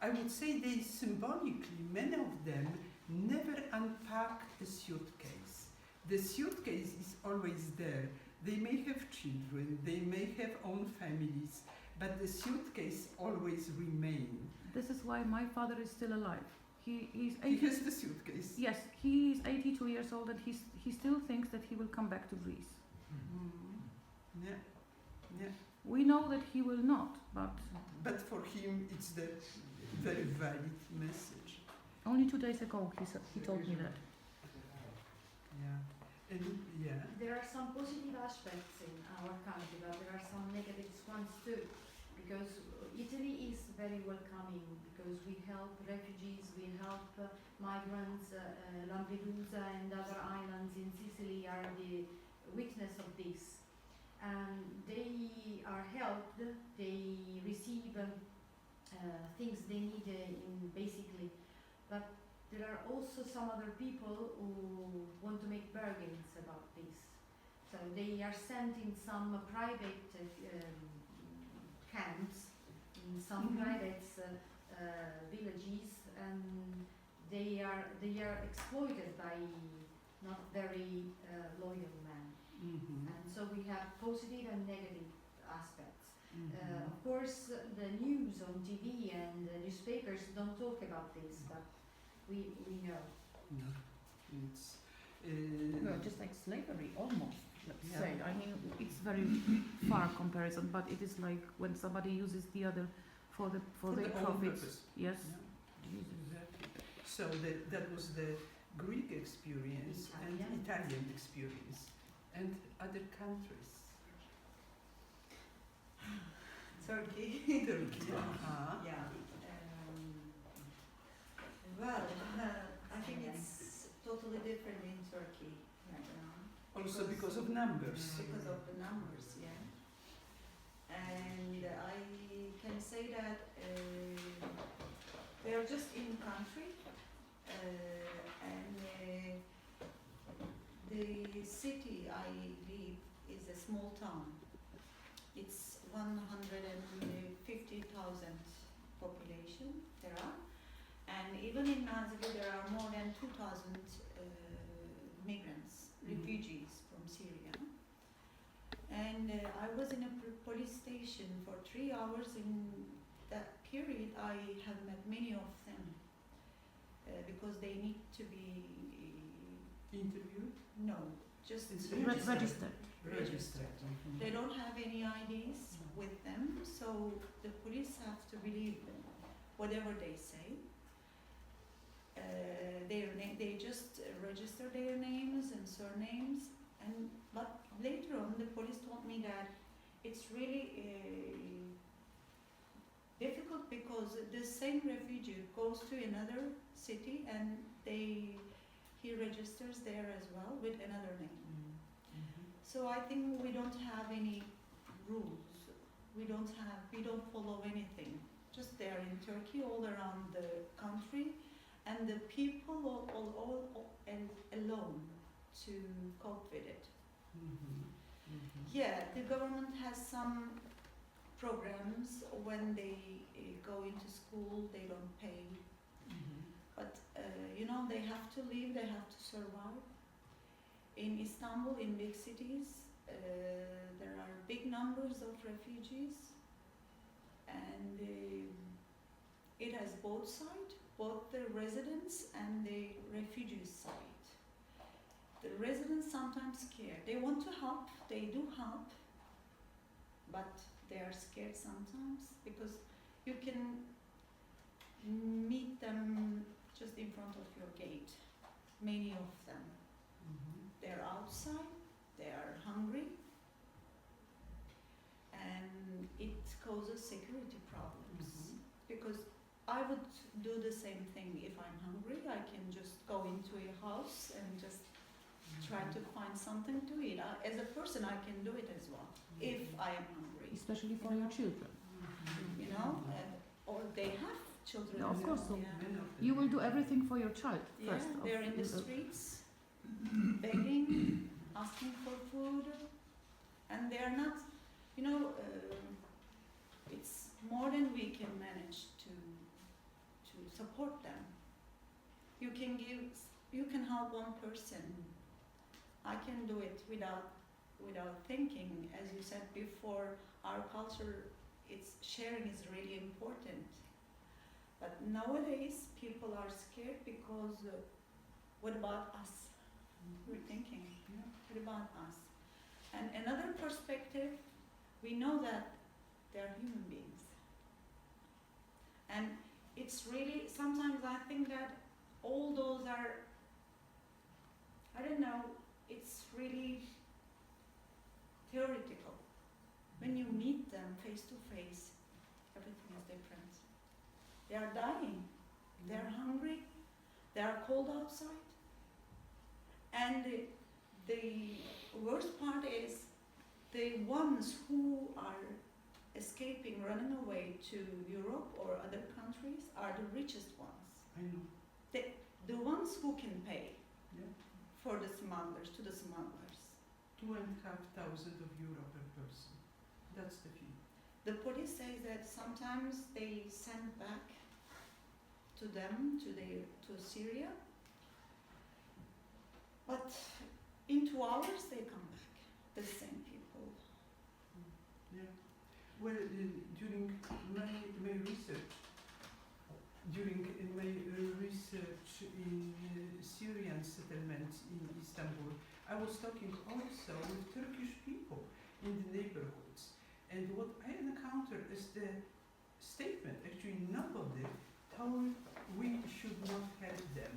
I would say they symbolically, many of them never unpack a suitcase. The suitcase is always there. They may have children, they may have own families, but the suitcase always remain. This is why my father is still alive. He is He 80. has the suitcase. Yes, he is 82 years old, and he still thinks that he will come back to Greece. Yeah, yeah. We know that he will not, But for him, it's the very valid message. only 2 days ago he told me that. Yeah, and yeah. There are some positive aspects in our country, but there are some negative ones too. Because Italy is very welcoming, because we help refugees, we help migrants. Lampedusa and other islands in Sicily are the witness of this. And they are helped, they receive things they need basically. But there are also some other people who want to make bargains about this. So they are sent in some private camps, in some private villages, and they are exploited by not very loyal men. And so we have positive and negative aspects. Of course, the news on TV and the newspapers don't talk about this, but we know. No, it's Well, just like slavery, almost. Let's Yeah. say. I mean, it's very far comparison, but it is like when somebody uses the other for their their own profits. purpose. Yes. Yeah. Exactly. So that was the Greek experience and Italian. Italian experience, and other countries. Turkey. Turkey. Yeah. Well, I think it's totally different in Turkey right now. Also because of numbers. Because of the numbers, yeah. And I can say that they are just in country, and the city I live is a small town. It's 150,000 population there are, and even in Nazilli there are more than 2,000 migrants, refugees from Syria. And I was in a police station for 3 hours. In that period I have met many of them because they need to be Interviewed? no, just Registered. Registered. They don't have any IDs with them, so the police have to believe them, whatever they say. They just register their names and surnames, but later on the police told me that it's really difficult because the same refugee goes to another city and he registers there as well with another name. So I think we don't have any rules. We don't follow anything. Just they're in Turkey, all around the country, and the people all alone to cope with it. Yeah, the government has some programs. When they go into school, they don't pay. But they have to live, they have to survive. In Istanbul, in big cities, there are big numbers of refugees, and it has both sides, both the residents and the refugees side. The residents sometimes scared. They want to help, they do help, but they are scared sometimes because you can meet them just in front of your gate, many of them. They're outside, they are hungry, and it causes security problems. Because I would do the same thing if I'm hungry. I can just go into a house and just try to find something to eat. As a person, I can do it as well if I am hungry. Especially for your children. You know, or they have children. Yeah, of as course. well, So yeah. you will do everything for your child Yeah, first. they're in the streets, begging, asking for food, and they are not, you know, it's more than we can manage to support them. You can help one person. I can do it without thinking. As you said before, our culture, sharing is really important. But nowadays, people are scared because what about us? We're thinking, what about us? And another perspective, we know that they're human beings. And it's really, sometimes I think that all those are, I don't know, it's really theoretical. When you meet them face to face, everything is different. They are dying, they are hungry, they are cold outside. And the worst part is the ones who are escaping, running away to Europe or other countries are the richest ones. I know. The ones who can pay Yeah. for the smugglers, to the smugglers. €2,500 per person. That's the fee. The police say that sometimes they send back to them, to Syria, but in 2 hours they come back, the same people. Yeah. Well, during my research, in Syrian settlements in Istanbul, I was talking also with Turkish people in the neighborhoods. And what I encountered is the statement, actually nobody told we should not help them.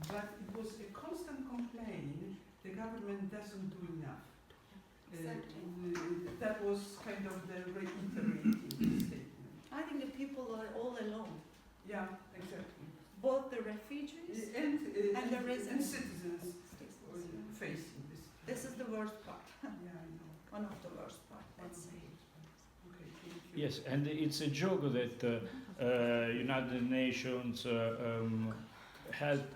But it was a constant complaint, the government doesn't do enough. Exactly. That was kind of the reiterating statement. I think the people are all alone, Yeah, exactly. both the refugees And the and residents. citizens facing this. This is the worst part, Yeah, I know. one of the worst part, let's say. Okay, thank you. Yes, and it's a joke that United Nations help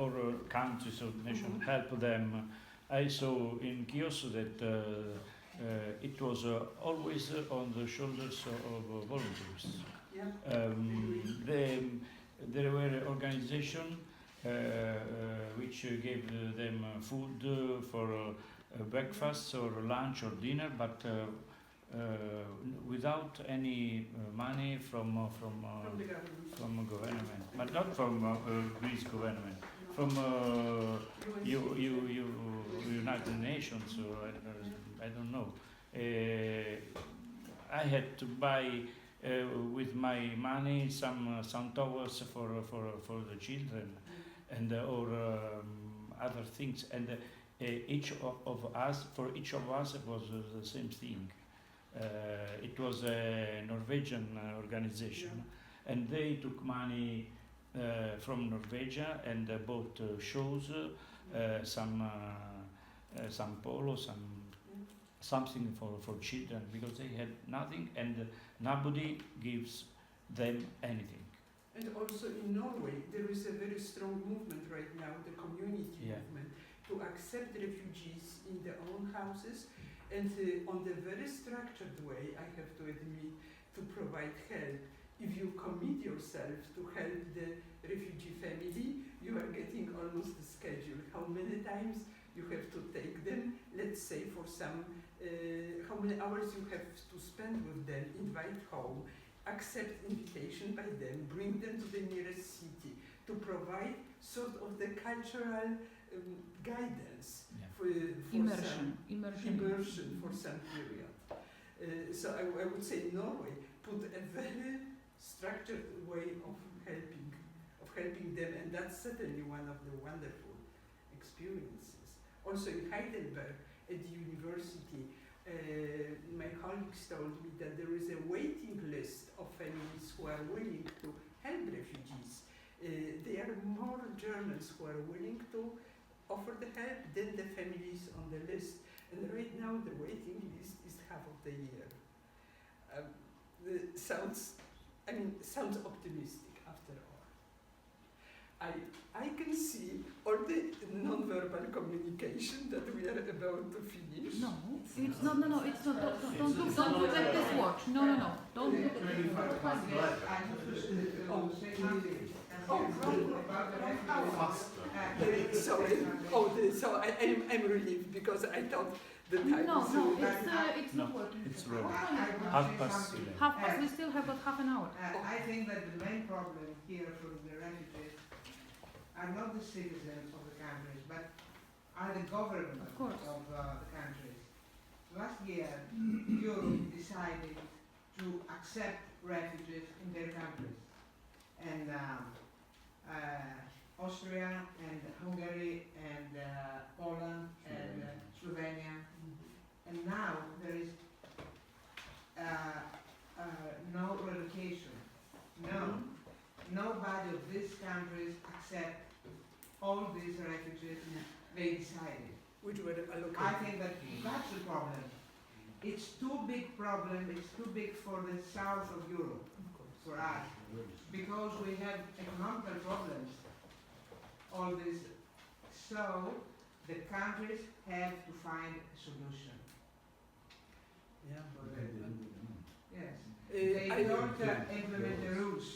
other countries or nations help them. I saw in Kiosk that it was always on the shoulders of volunteers. Yeah. There were organizations which gave them food for breakfast or lunch or dinner, but without any money from the government. from government, but not from Greece government, from United Nations or I don't know. I had to buy with my money some towels for the children and or other things, and each of us it was the same thing. It was a Norwegian organization, and they took money from Norwegia and bought shoes, some polo, something for children, because they had nothing and nobody gives them anything. And also in Norway, there is a very strong movement right now, the community movement, to accept refugees in their own houses, and on the very structured way, I have to admit, to provide help. If you commit yourself to help the refugee family, you are getting almost the schedule, how many times you have to take them, let's say for some, how many hours you have to spend with them, invite home, accept invitation by them, bring them to the nearest city, to provide sort of the cultural guidance for immersion for some period. So I would say Norway put a very structured way of helping them, and that's certainly one of the wonderful experiences. Also in Heidelberg at the university, my colleagues told me that there is a waiting list of families who are willing to help refugees. There are more Germans who are willing to offer the help than the families on the list. And right now the waiting list is half of the year. Sounds optimistic after all. I can see all the non-verbal communication that we are about to finish. No, it's not. No, it's not. Don't look like this watch. No. Don't look at this watch. Sorry. So I'm relieved because I thought the time No, it's not working. It's wrong. Half past. We still have got half an hour. I think that the main problem here for the refugees are not the citizens of the countries, but are the government of the countries. Last year, Europe decided to accept refugees in their countries. And Austria and Hungary and Poland and Slovenia. And now there is no relocation. Nobody of these countries accept all these refugees they decided. Which were allocated. I think that that's the problem. It's too big problem, it's too big for the south of Europe, for us, because we have economical problems, all this. So the countries have to find a solution. Yeah. Yes. They don't implement the rules.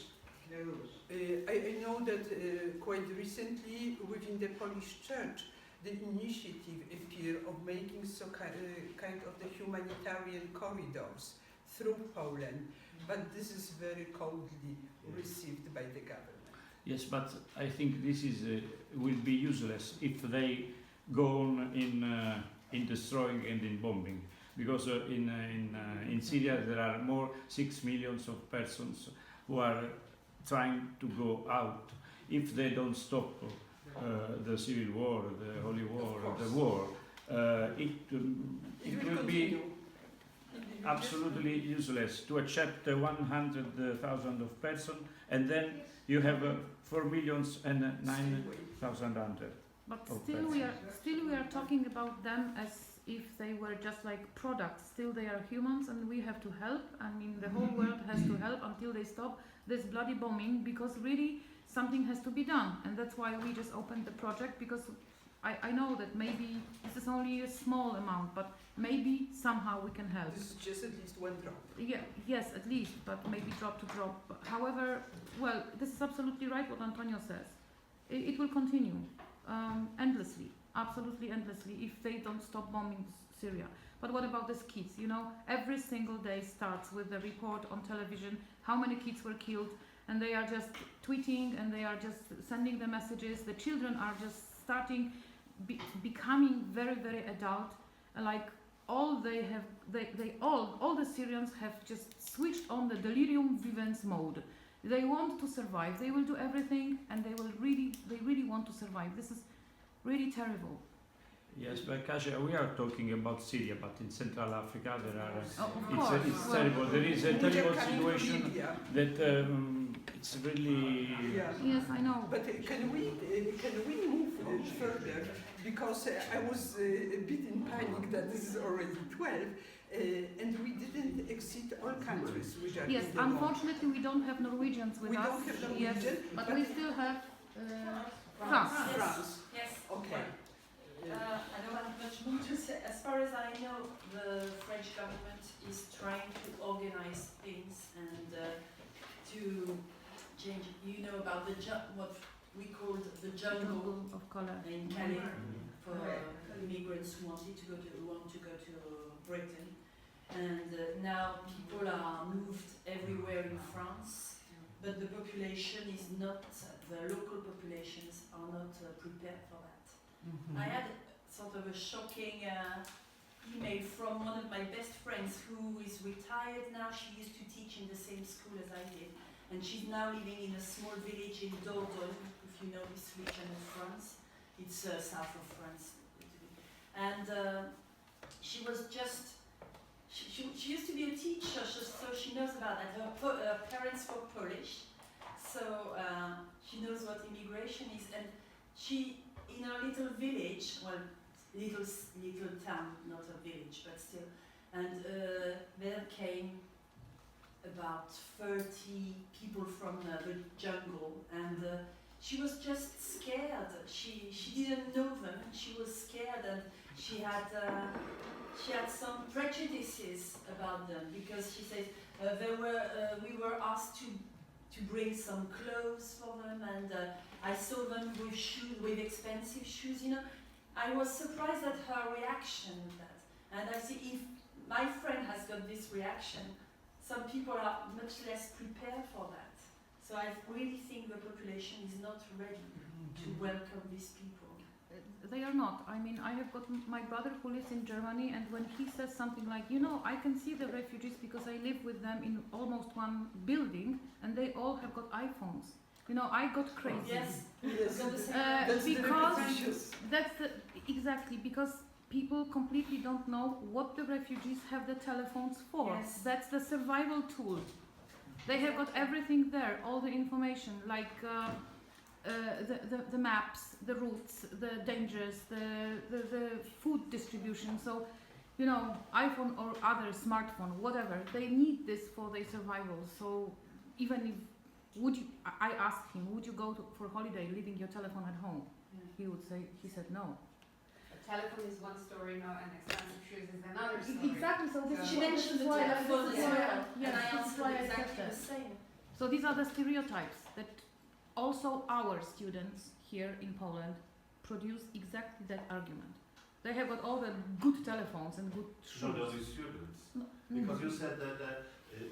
I know that quite recently within the Polish Church, the initiative appeared of making kind of the humanitarian corridors through Poland, but this is very coldly received by the government. Yes, but I think this is will be useless if they go on in destroying and in bombing, because in Syria there are more 6 million of persons who are trying to go out. If they don't stop the civil war, the holy war, the war, it will be absolutely useless to accept 100,000 of persons, and then you have 4,009,000. But still we are talking about them as if they were just like products. Still they are humans, and we have to help. I mean, the whole world has to help until they stop this bloody bombing, because really something has to be done. And that's why we just opened the project, because I know that maybe this is only a small amount, but maybe somehow we can help. This is just at least one drop. Yeah, yes, at least, but maybe drop to drop. However, well, this is absolutely right what Antonio says. It will continue endlessly, absolutely endlessly, if they don't stop bombing Syria. But what about these kids? You know, every single day starts with a report on television how many kids were killed, and they are just tweeting and they are just sending the messages. The children are just starting becoming very, very adult. Like all they have, all the Syrians have just switched on the delirium vivens mode. They want to survive. They will do everything, and they really want to survive. This is really terrible. Yes, but Kasia, we are talking about Syria, but in Central Africa there are. It's Well, terrible. There is a terrible situation that it's really. Yeah. Yes, I know. But can we move further? Because I was a bit in panic that this is already 12, and we didn't exceed all countries which are. Yes, in the unfortunately we don't have Norwegians with We us. don't have Yes, Norwegian, but we still have France. France. Yes. Okay. I don't have much more to say. As far as I know, the French government is trying to organize things and to change. You know about what we called the jungle Of color. in Calais for migrants who want to go to Britain, and now people are moved everywhere in France, but the population is not, the local populations are not prepared for that. I had sort of a shocking email from one of my best friends who is retired now. She used to teach in the same school as I did, and she's now living in a small village in Dordogne, if you know this region of France. It's south of France. And she was just, she used to be a teacher, so she knows about that. Her parents were Polish, so she knows what immigration is. And she, in her little village, well, little town, not a village, but still, and there came about 30 people from the jungle, and she was just scared. She didn't know them. She was scared, and she had some prejudices about them, because she says we were asked to bring some clothes for them, and I saw them with shoes, with expensive shoes. You know, I was surprised at her reaction to that, and I see if my friend has got this reaction, some people are much less prepared for that. So I really think the population is not ready to welcome these people. They are not. I mean, I have got my brother who lives in Germany, and when he says something like, you know, I can see the refugees because I live with them in almost one building, and they all have got iPhones. You know, I got crazy. Yes, because exactly, because people completely don't know what the refugees have the telephones for. Yes. That's the survival tool. They have got everything there, all the information, like the maps, the routes, the dangers, the food distribution. So, you know, iPhone or other smartphone, whatever, they need this for their survival. So even if, I asked him, would you go for holiday leaving your telephone at home? He said no. Telephone is one story now, and expensive shoes is another story. Exactly, so this She mentioned the telephone as well, and I answered exactly the same. So these are the stereotypes that also our students here in Poland produce exactly that argument. They have got all the good telephones and good shoes. Not only students, No, because you said that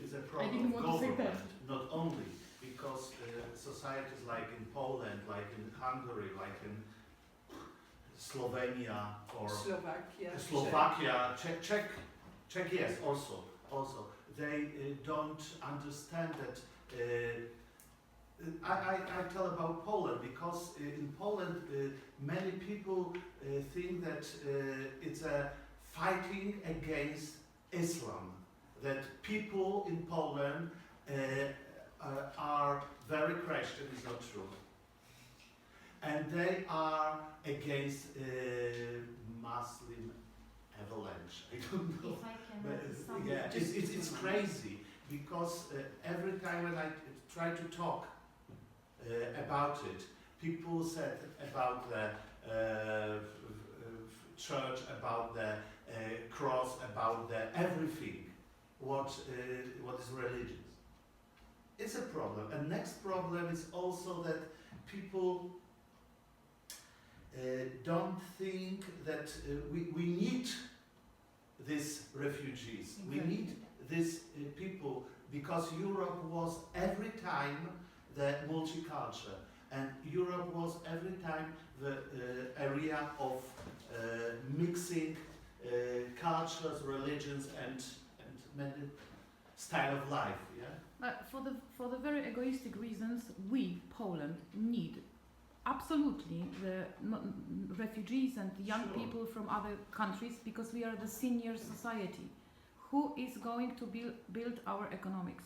is a problem didn't of want to say government, that. not only because societies like in Poland, like in Hungary, like in Slovenia or Slovakia, Czech, yes, also, they don't understand that. I tell about Poland because in Poland many people think that it's a fighting against Islam, that people in Poland are very Christian. It's not true. And they are against Muslim avalanche. I don't know. If I can Yeah, it's crazy because every time when I try to talk about it, people said about the church, about the cross, about the everything. What is religious? It's a problem. And next problem is also that people don't think that we need these refugees. We need these people because Europe was every time the multicultural, and Europe was every time the area of mixing cultures, religions, and many style of life. Yeah. For the very egoistic reasons, we, Poland, need absolutely the refugees and young people from other countries, because we are the senior society. Who is going to build our economics?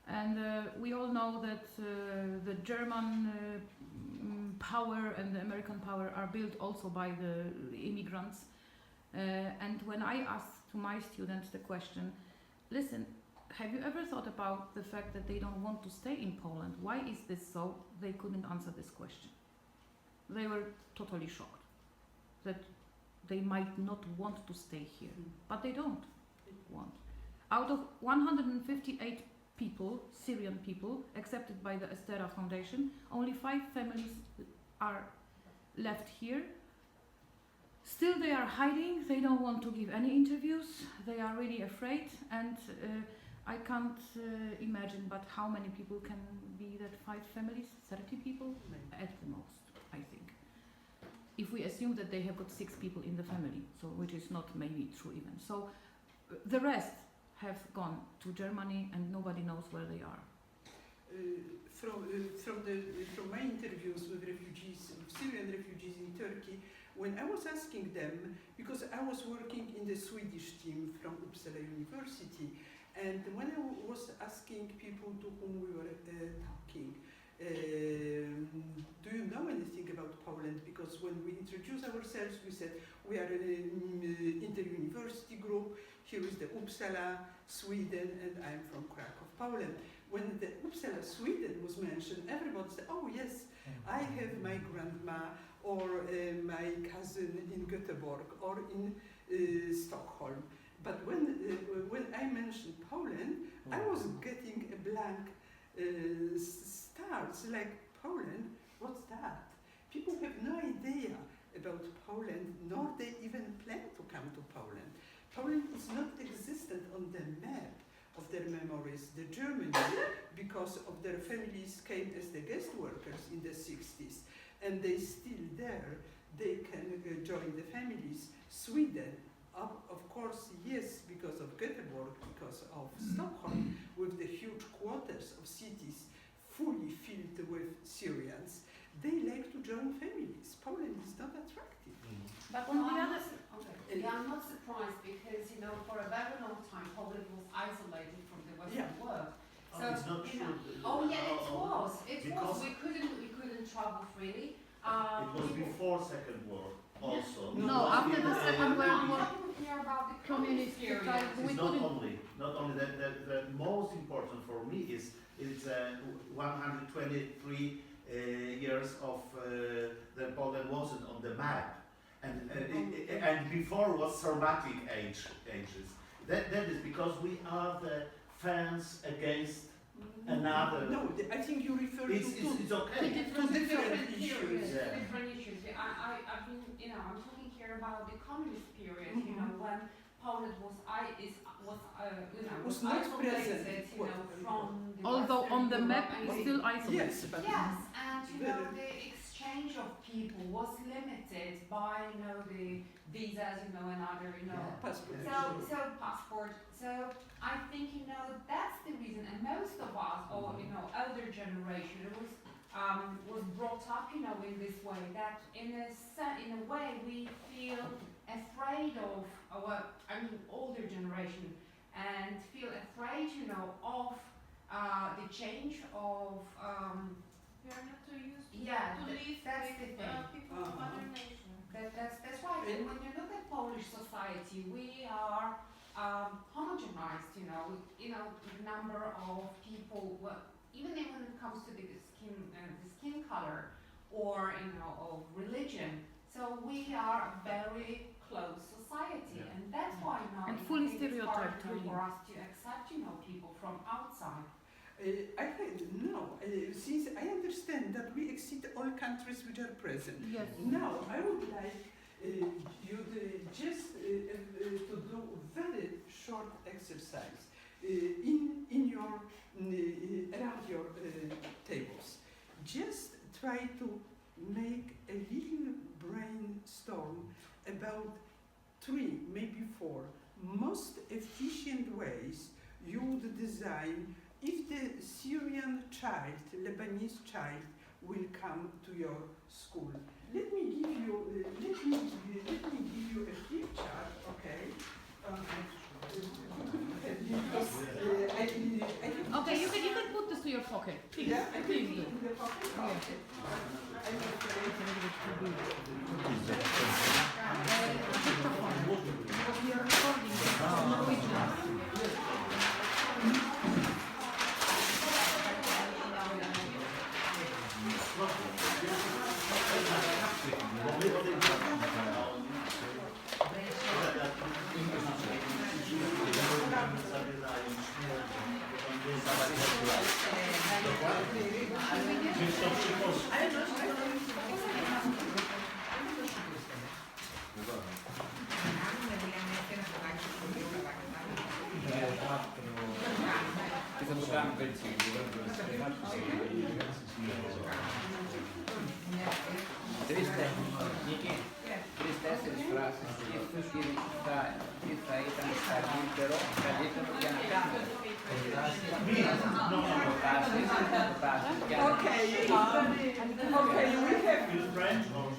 And we all know that the German power and the American power are built also by the immigrants. And when I asked to my students the question, listen, have you ever thought about the fact that they don't want to stay in Poland? Why is this so? They couldn't answer this question. They were totally shocked that they might not want to stay here, but they don't want. Out of 158 people, Syrian people, accepted by the Estera Foundation, only 5 families are left here. Still, they are hiding. They don't want to give any interviews. They are really afraid, and I can't imagine. But how many people can be that 5 families? 30 people at the most, I think. If we assume that they have got 6 people in the family, so which is not maybe true even. So the rest have gone to Germany, and nobody knows where they are. From my interviews with refugees, Syrian refugees in Turkey, when I was asking them, because I was working in the Swedish team from Uppsala University, and when I was asking people to whom we were talking, do you know anything about Poland? Because when we introduced ourselves, we said we are an inter-university group. Here is the Uppsala, Sweden, and I'm from Kraków, Poland. When the Uppsala, Sweden was mentioned, everybody said, oh yes, I have my grandma or my cousin in Göteborg or in Stockholm. But when I mentioned Poland, I was getting a blank start, like Poland, what's that? People have no idea about Poland, nor they even plan to come to Poland. Poland is not existent on the map of their memories. The Germany, because of their families came as the guest workers in the 60s, and they still there, they can join the families. Sweden, of course, yes, because of Göteborg, because of Stockholm, with the huge quarters of cities fully filled with Syrians, they like to join families. Poland is not attractive. But on the other I'm not surprised because, you know, for a very long time Poland was isolated from the Western world. Oh, So, it's not you true. know, oh yeah, it was. It Because was. We couldn't travel freely. it was before Second War also. No, after the Second World War, I'm talking here about the communist period. we It's not couldn't. only the most important for me is it's 123 years of that Poland wasn't on the map, and before was Sarmatic ages. That is because we are the fans against another. No, I think you refer It's okay. to different issues. Yeah. Different issues. I've been, you know, I'm talking here about the communist period. You know, when Poland was Was not isolated, present. you know, from the Although Western on the Europe map and it's the- still isolated. Yes, but Yes, and you know the exchange of people was limited by, you know, the visas, you know, and other, you know. passport. So passport. So I think, you know, that's the reason, and most of us, or you know, older generation, was brought up, you know, in this way that in a way we feel afraid of our, older generation, and feel afraid, you know, of the change of. We are not too used to, Yeah, to live that's with the thing. people of other nations. That's right. And when you look at Polish society, we are homogenized. You know, the number of people. Well, even when it comes to the skin color, or you know, of religion. So we are a very close society, and that's why now And it's fully hard stereotyped, for really. us to accept, you know, people from outside. Since I understand that we exceed all countries which are present. Yes. Now, I would like you just to do a very short exercise in your around your tables. Just try to make a little brainstorm about 3, maybe 4 most efficient ways you would design if the Syrian child, Lebanese child, will come to your school. Let me give you a flip chart, okay? Okay, you can put this to your pocket. Please, Yeah, I please can do. put in the pocket. Yeah. Okay. I'm afraid. It's a little bit too big. Dictaphone. Because we are recording this on Norwegian. Queste essere frasi, questo sta libero, piano piano. Okay, we have.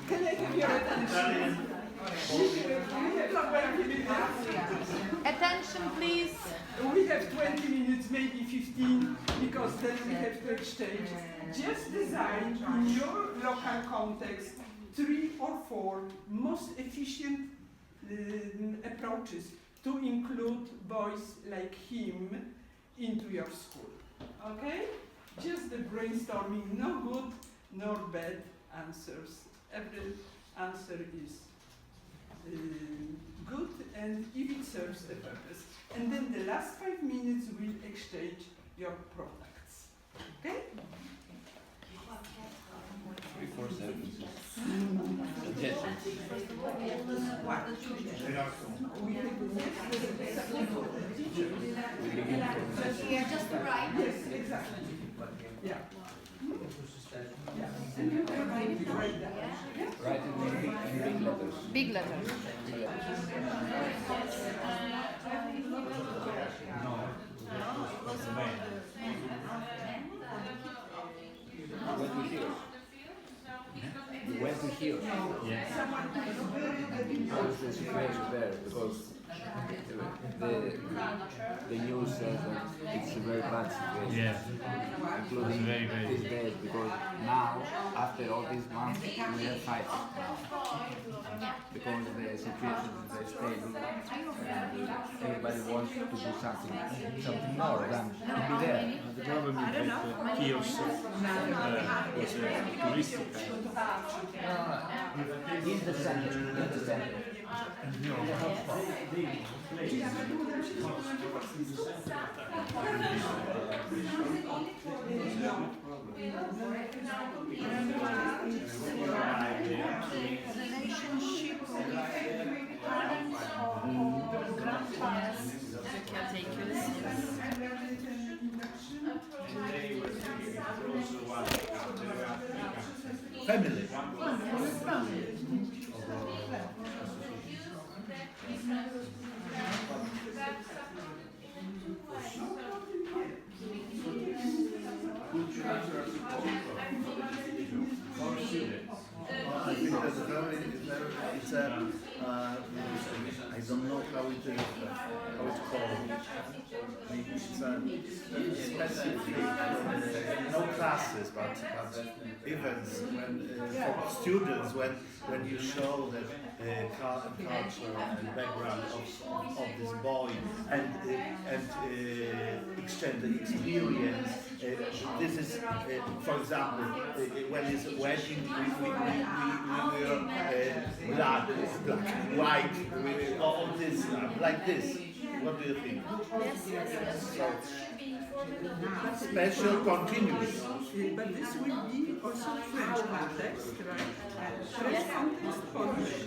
Can I have your attention? We have 20 minutes. Attention, please. We have 20 minutes, maybe 15, because then we have to exchange. Just design in your local context 3 or 4 most efficient approaches to include boys like him into your school. Okay? Just the brainstorming, no good nor bad answers. Every answer is good and if it serves a purpose. And then the last 5 minutes we'll exchange your products. Okay? 3-4 sentences. Just to write. Yes, exactly. Yeah. And you can write that. Write it in big letters. Big letters. When to hear. When to hear. What's the situation there? Because the news says that it's a very bad situation. Including these days, because now, after all these months, we have fights now. Because the situation is very stable and everybody wants to do something more than to be there. The problem is that Kiosk was a touristic In the center. Relationship with parents or grandparents. Family. I think that's very, it's a, I don't know how it's called. It's a specific, no classes, but events when for students when you show the culture and background of this boy and exchange the experience. This is, for example, when it's wedding, we were black, white, all this, like this. What do you think? So, special continuous. But this will be also French context, right? French context,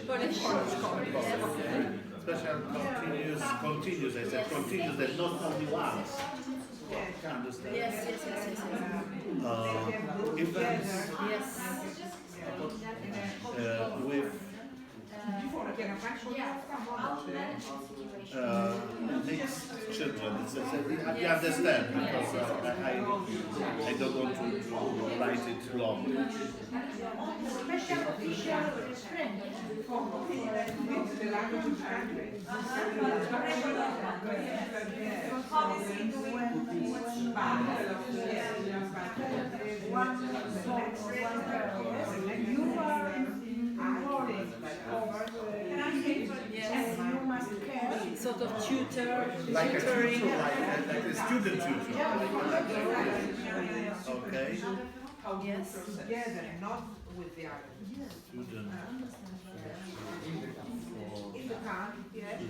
Polish context. Okay. Special continuous, I said continuous, there's not only once. Can understand? Yes. Events with mixed children. I understand because I don't want to write it long. Sort of tutor, Like tutoring. like a student tutor. Okay. Yes. Together, not with the others. Student. In the car, yes.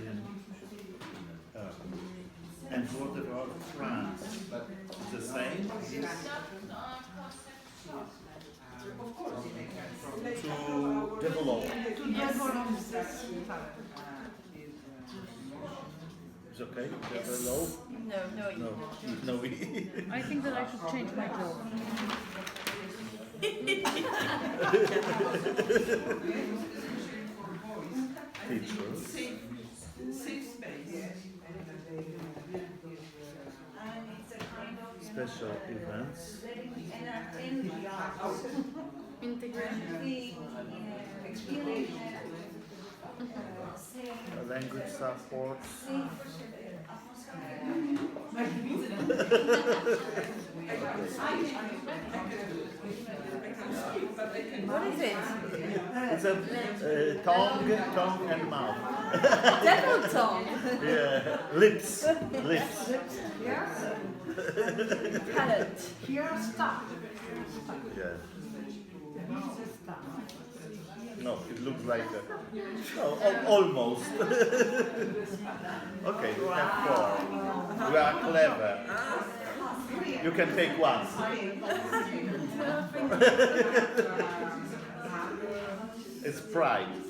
And what about France? The same? Of course, To develop. to It's okay? No? No. I think that I should change my job. Safe space. And it's a kind of, you Special events. Language support. What is it? It's a tongue and mouth. Devil tongue. Yeah, lips. Palate. Here stuff. Yeah. No, it looks like a, almost. Okay, we have 4. We are clever. You can take one. It's pride.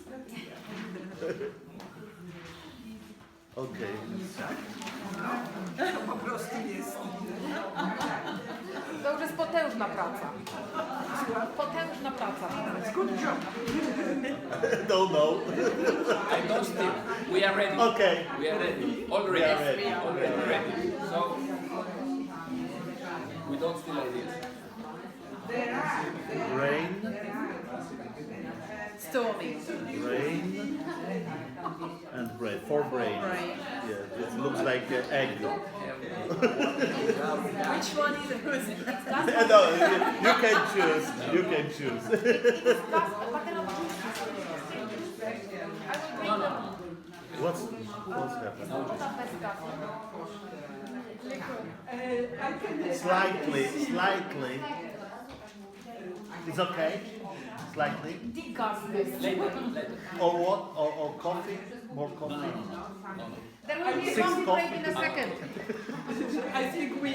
Okay. Po prostu jest. To już jest potężna praca. Potężna praca. Good job. No. I don't steal. We are ready. Okay. We are ready. Already. We are ready. Already ready. So we don't steal ideas. Rain. Stormy. Rain. And bread. 4 brain. Yeah, it looks like an egg. Which one is it? No, you can choose. You can choose. What's happening? I can Slightly. It's okay. Slightly. Or what? Or coffee? More coffee? There will be a 6 coffee break in a coffee. second. I think we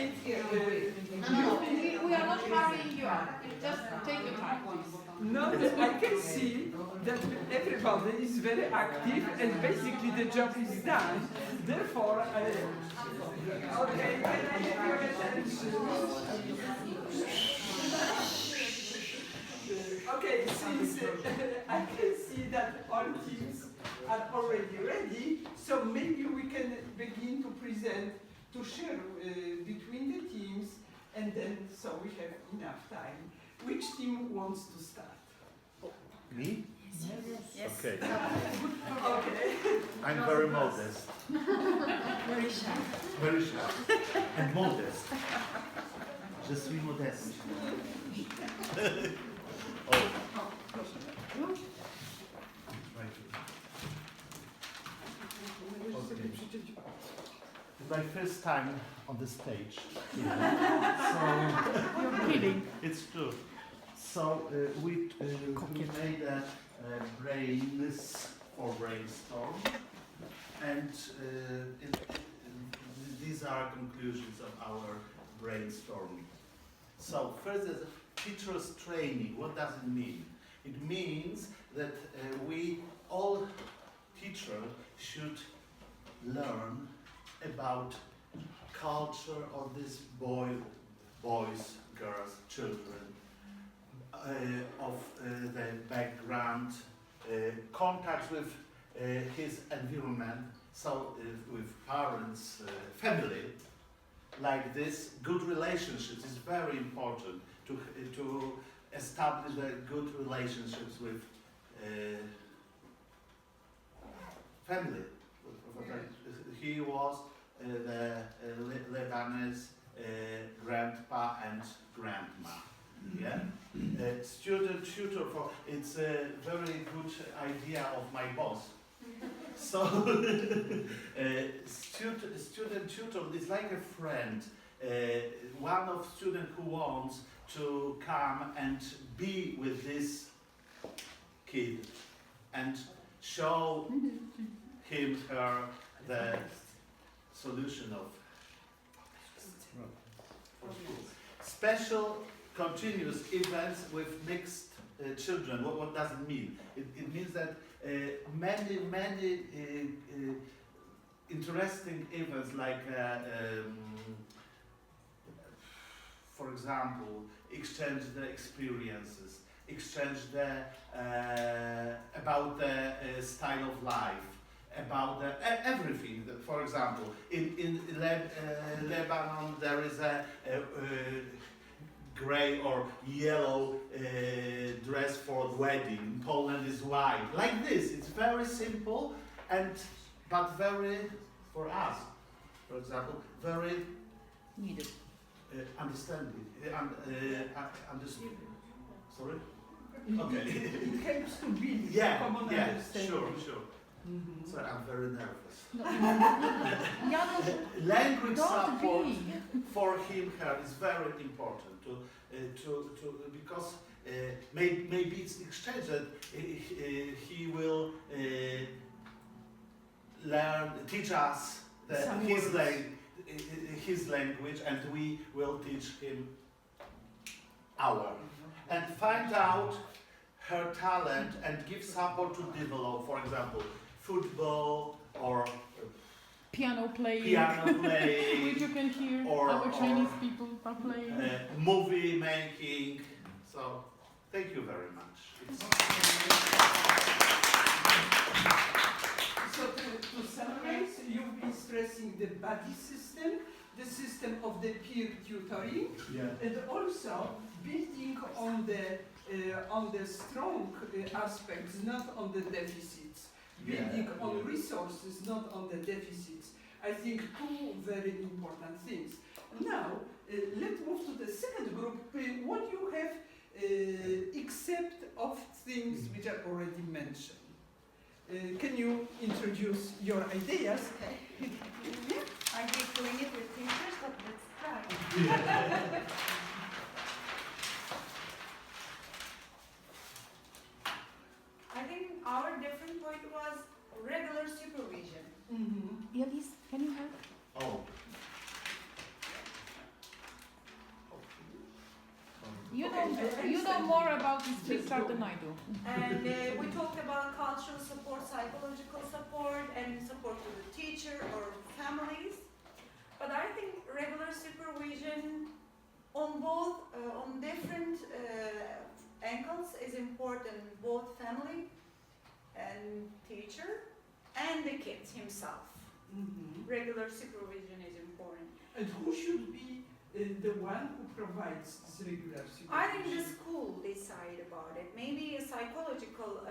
We are not hurrying you up. Just take your time, please. no, I can see that everybody is very active and basically the job is done. Therefore, okay, can I have your attention? Okay, since I can see that all teams are already ready, so maybe we can begin to present, to share between the teams, and then so we have enough time. Which team wants to start? Me? Yes. Okay. Okay. I'm very modest. Very shy. Very shy. And modest. Je suis modeste. Oh. It's my first time on the stage. So you're kidding. It's true. So we made a brainstorm, and these are conclusions of our brainstorming. So first is teacher's training. What does it mean? It means that we all teachers should learn about culture of this boys, girls, children, of the background, contact with his environment, so with parents, family, like this. Good relationships is very important to establish good relationships with family. He was the Lebanese grandpa and grandma. Yeah, student tutor for it's a very good idea of my boss. So student tutor is like a friend. One of student who wants to come and be with this kid and show him, her the solution of special continuous events with mixed children. What does it mean? It means that many interesting events like, for example, exchange the experiences, exchange the about the style of life, about the, everything. For example, in Lebanon there is a grey or yellow dress for the wedding. In Poland is white. Like this, it's very simple but very, for us, for example, very Needed. understanding. Sorry? Okay. It helps to build common understanding. Sure. Sorry, I'm very nervous. Janusz, Language don't support be. for him, her is very important because maybe it's exchange that he will teach us his language, and we will teach him our, and find out her talent and give support to develop, for example, football or Piano playing. Which you can hear our Chinese people are playing. Movie making. So, thank you very much. So to summarize, you've been stressing the buddy system, the system of the peer tutoring, and also building on the strong aspects, not on the deficits. Building on resources, not on the deficits. I think two very important things. Now, let's move to the second group. What you have except of things which are already mentioned. Can you introduce your ideas? Okay. I hate doing it with teachers, but let's try. I think our different point was regular supervision. Elise, can you help? Oh. You know more about this art than I do. And we talked about cultural support, psychological support, and support to the teacher or families. But I think regular supervision on both, on different angles is important, both family and teacher and the kids himself. Regular supervision is important. And who should be the one who provides this regular supervision? I think the school decide about it. Maybe a psychological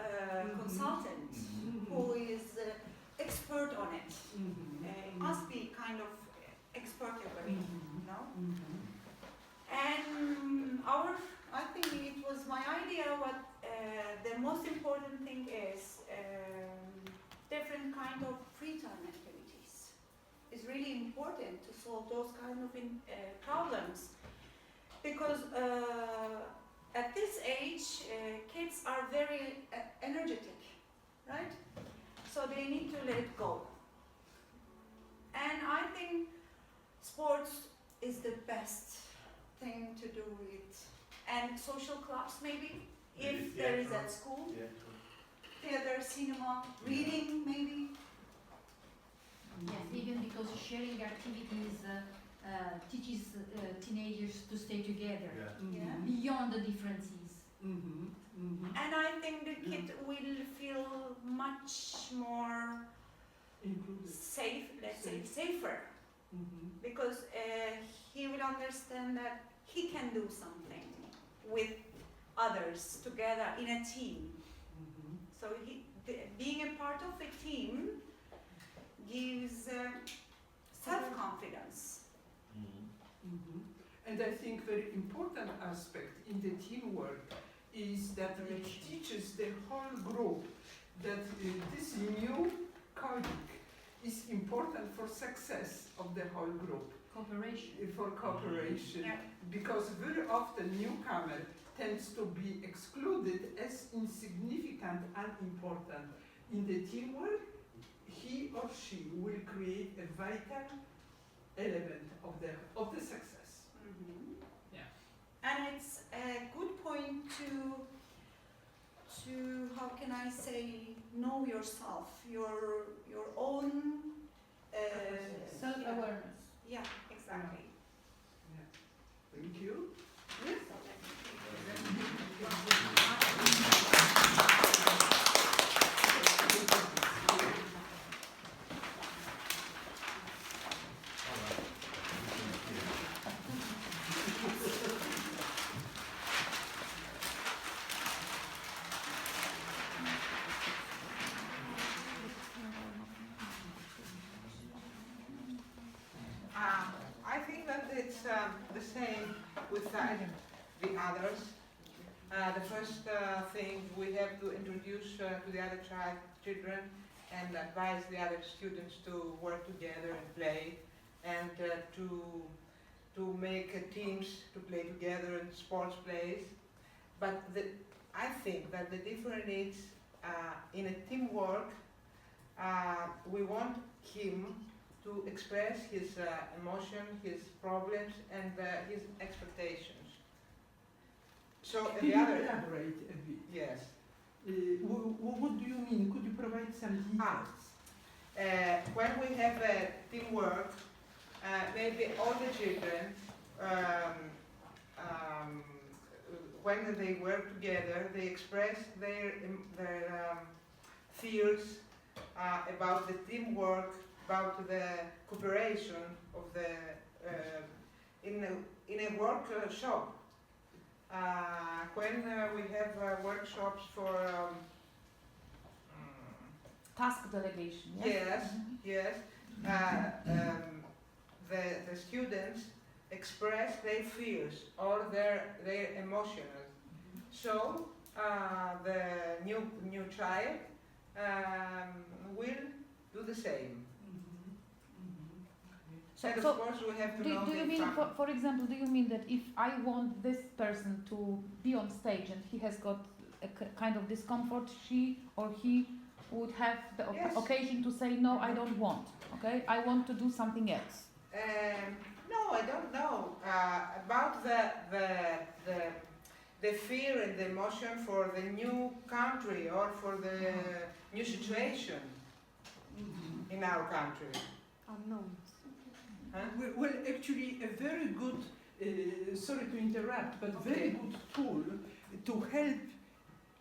consultant who is expert on it. It must be kind of expert level, you know? And I think it was my idea what the most important thing is different kind of free time activities. It's really important to solve those kind of problems because at this age kids are very energetic, right? So they need to let go. And I think sports is the best thing to do it. And social clubs maybe, if there is at school. Theater, cinema, reading maybe. Yes, even because sharing activities teaches teenagers to stay together beyond the differences. And I think the kid will feel much more safe, let's say safer, because he will understand that he can do something with others together in a team. So being a part of a team gives self-confidence. And I think very important aspect in the teamwork is that it teaches the whole group that this new colleague is important for success of the whole group. Cooperation. For cooperation. Because very often newcomer tends to be excluded as insignificant and unimportant. In the teamwork, he or she will create a vital element of the success. And it's a good point to, how can I say, know yourself, your own Self-awareness. Yeah, exactly. Thank you. I think that it's the same with the others. The first thing we have to introduce to the other children and advise the other students to work together and play, and to make teams to play together in sports plays. But I think that the difference is in a teamwork, we want him to express his emotion, his problems, and his expectations. So Can the you other, elaborate a bit? yes. What do you mean? Could you provide some details? When we have a teamwork, maybe all the children, when they work together, they express their fears about the teamwork, about the cooperation of the in a workshop. When we have workshops for Task delegation. yes, yes, the students express their fears or their emotions. So the new child will do the same. And of course we have to know do you mean, for example, do you mean that if I want this person to be on stage and he has got a kind of discomfort, she or he would have the Yes. occasion to say, no, I don't want, okay? I want to do something else. No, I don't know about the fear and the emotion for the new country or for the new situation in our country. Unknown. Huh? Well, actually, a very good, sorry to interrupt, but very good tool to help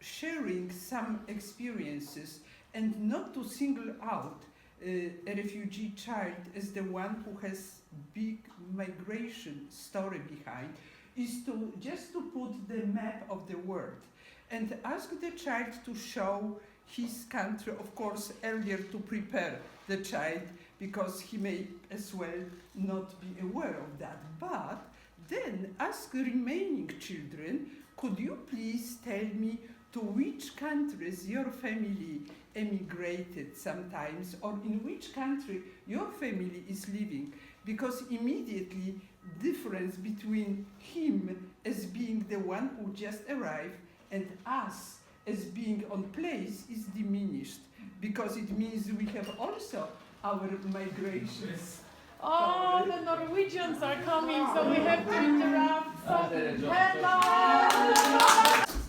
sharing some experiences and not to single out a refugee child as the one who has big migration story behind, is to just to put the map of the world and ask the child to show his country, of course, earlier to prepare the child, because he may as well not be aware of that. But then ask the remaining children, could you please tell me to which countries your family emigrated sometimes, or in which country your family is living? Because immediately difference between him as being the one who just arrived and us as being on place is diminished, because it means we have also our migrations. Oh, the Norwegians are coming, so we have to interrupt. So, hello!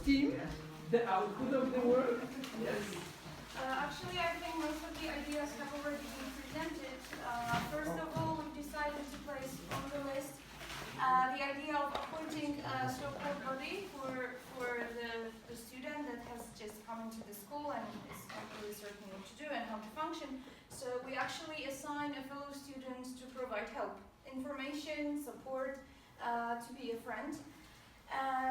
Team, the output of the work. Yes. Actually, I think most of the ideas have already been presented. First of all, we decided to place on the list the idea of appointing a so-called body for the student that has just come into the school and is not really certain what to do and how to function. So we actually assign a fellow student to provide help, information, support, to be a friend.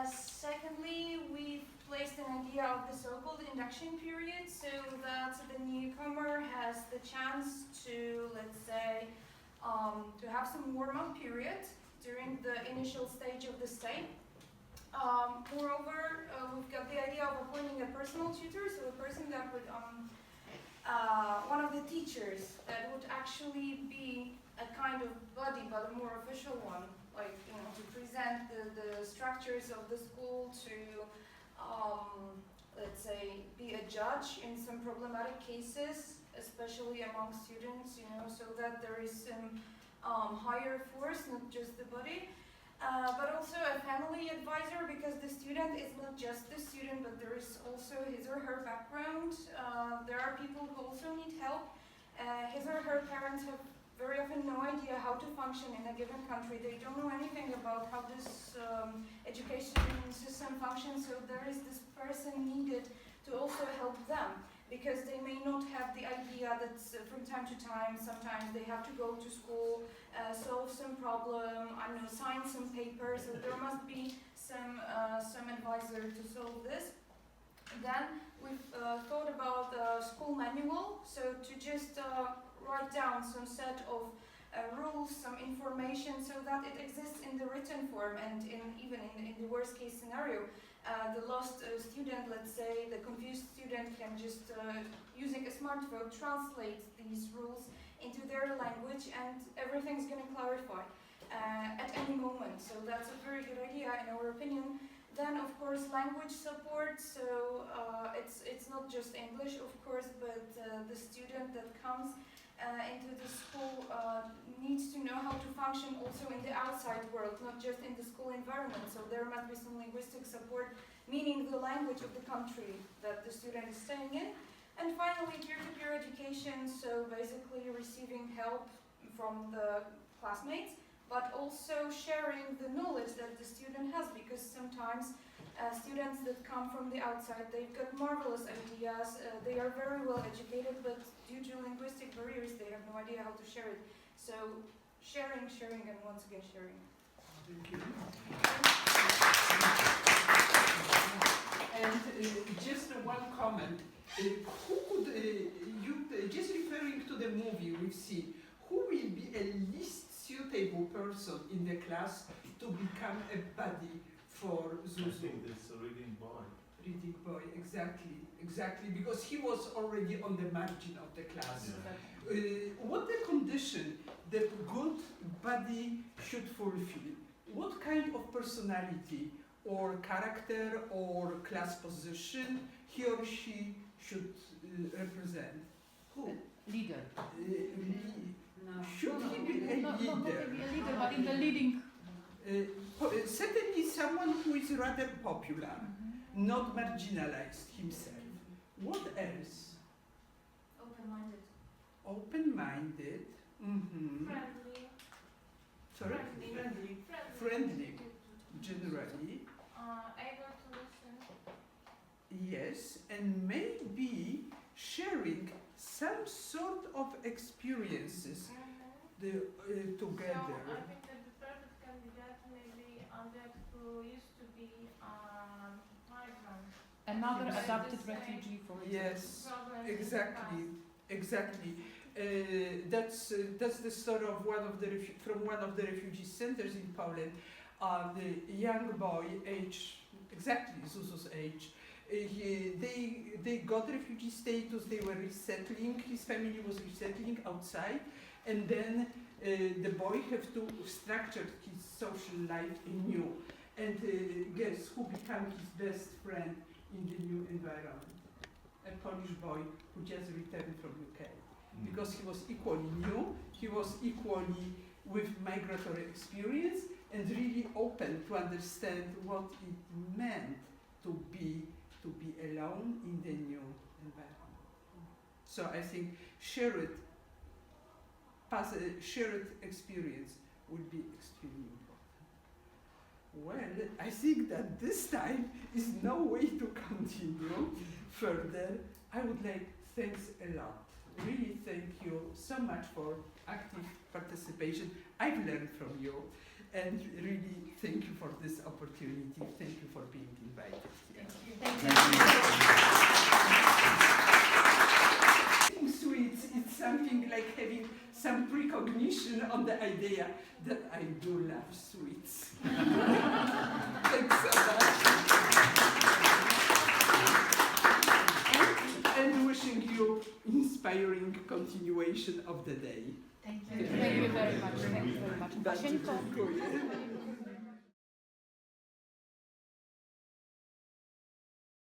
Secondly, we've placed an idea of the so-called induction period, so that the newcomer has the chance to, let's say, to have some warm-up period during the initial stage of the stay. Moreover, we've got the idea of appointing a personal tutor, so a person that would, one of the teachers that would actually be a kind of buddy, but a more official one, like, you know, to present the structures of the school, to, let's say, be a judge in some problematic cases, especially among students, you know, so that there is some higher force, not just the body. but also a family advisor, because the student is not just the student, but there is also his or her background. There are people who also need help. His or her parents have very often no idea how to function in a given country. They don't know anything about how this education system functions, so there is this person needed to also help them, because they may not have the idea that from time to time, sometimes they have to go to school, solve some problem, I don't know, sign some papers, so there must be some advisor to solve this. Then we've thought about the school manual, so to just write down some set of rules, some information, so that it exists in the written form, and even in the worst case scenario, the lost student, let's say, the confused student can just, using a smartphone, translate these rules into their language, and everything's going to clarify at any moment. So that's a very good idea in our opinion. Then, of course, language support. So it's not just English, of course, but the student that comes into the school needs to know how to function also in the outside world, not just in the school environment. So there must be some linguistic support, meaning the language of the country that the student is staying in. And finally, peer-to-peer education, so basically receiving help from the classmates, but also sharing the knowledge that the student has, because sometimes students that come from the outside, they've got marvelous ideas, they are very well educated, but due to linguistic barriers, they have no idea how to share it. So sharing, and once again sharing. Thank you. And just one comment. Who could, just referring to the movie we've seen, who will be a least suitable person in the class to become a buddy for Zuzu? I think this reading boy. Reading boy, exactly, because he was already on the margin of the class. Yeah. What the condition that good buddy should fulfill? What kind of personality or character or class position he or she should represent? Who? Leader. Should he be a Not leader? maybe a leader, but in the leading. Certainly someone who is rather popular, not marginalized himself. What else? Open-minded. Open-minded. Friendly. Sorry? Friendly, generally. Able to listen. Yes, and maybe sharing some sort of experiences together. So I think that the perfect candidate may be that who used to be migrant. Another Yes. adopted refugee, for example. Yes, Problems in the exactly. That's the story of from one of the refugee centers in Poland. The young boy, exactly Zuzu's age, they got refugee status. They were resettling. His family was resettling outside, and then the boy have to structure his social life anew. And guess who became his best friend in the new environment? A Polish boy who just returned from UK. Because he was equally new, he was equally with migratory experience, and really open to understand what it meant to be alone in the new environment. So I think shared experience would be extremely important. Well, I think that this time is no way to continue further. I would like thanks a lot. Really thank you so much for active participation. I've learned from you, and really thank you for this opportunity. Thank you for being invited here. Thank you. Sweets, it's something like having some precognition on the idea that I do love sweets. Thanks so much. And wishing you inspiring continuation of the day. Thank you very much. Thank you very much. Bardzo dziękuję.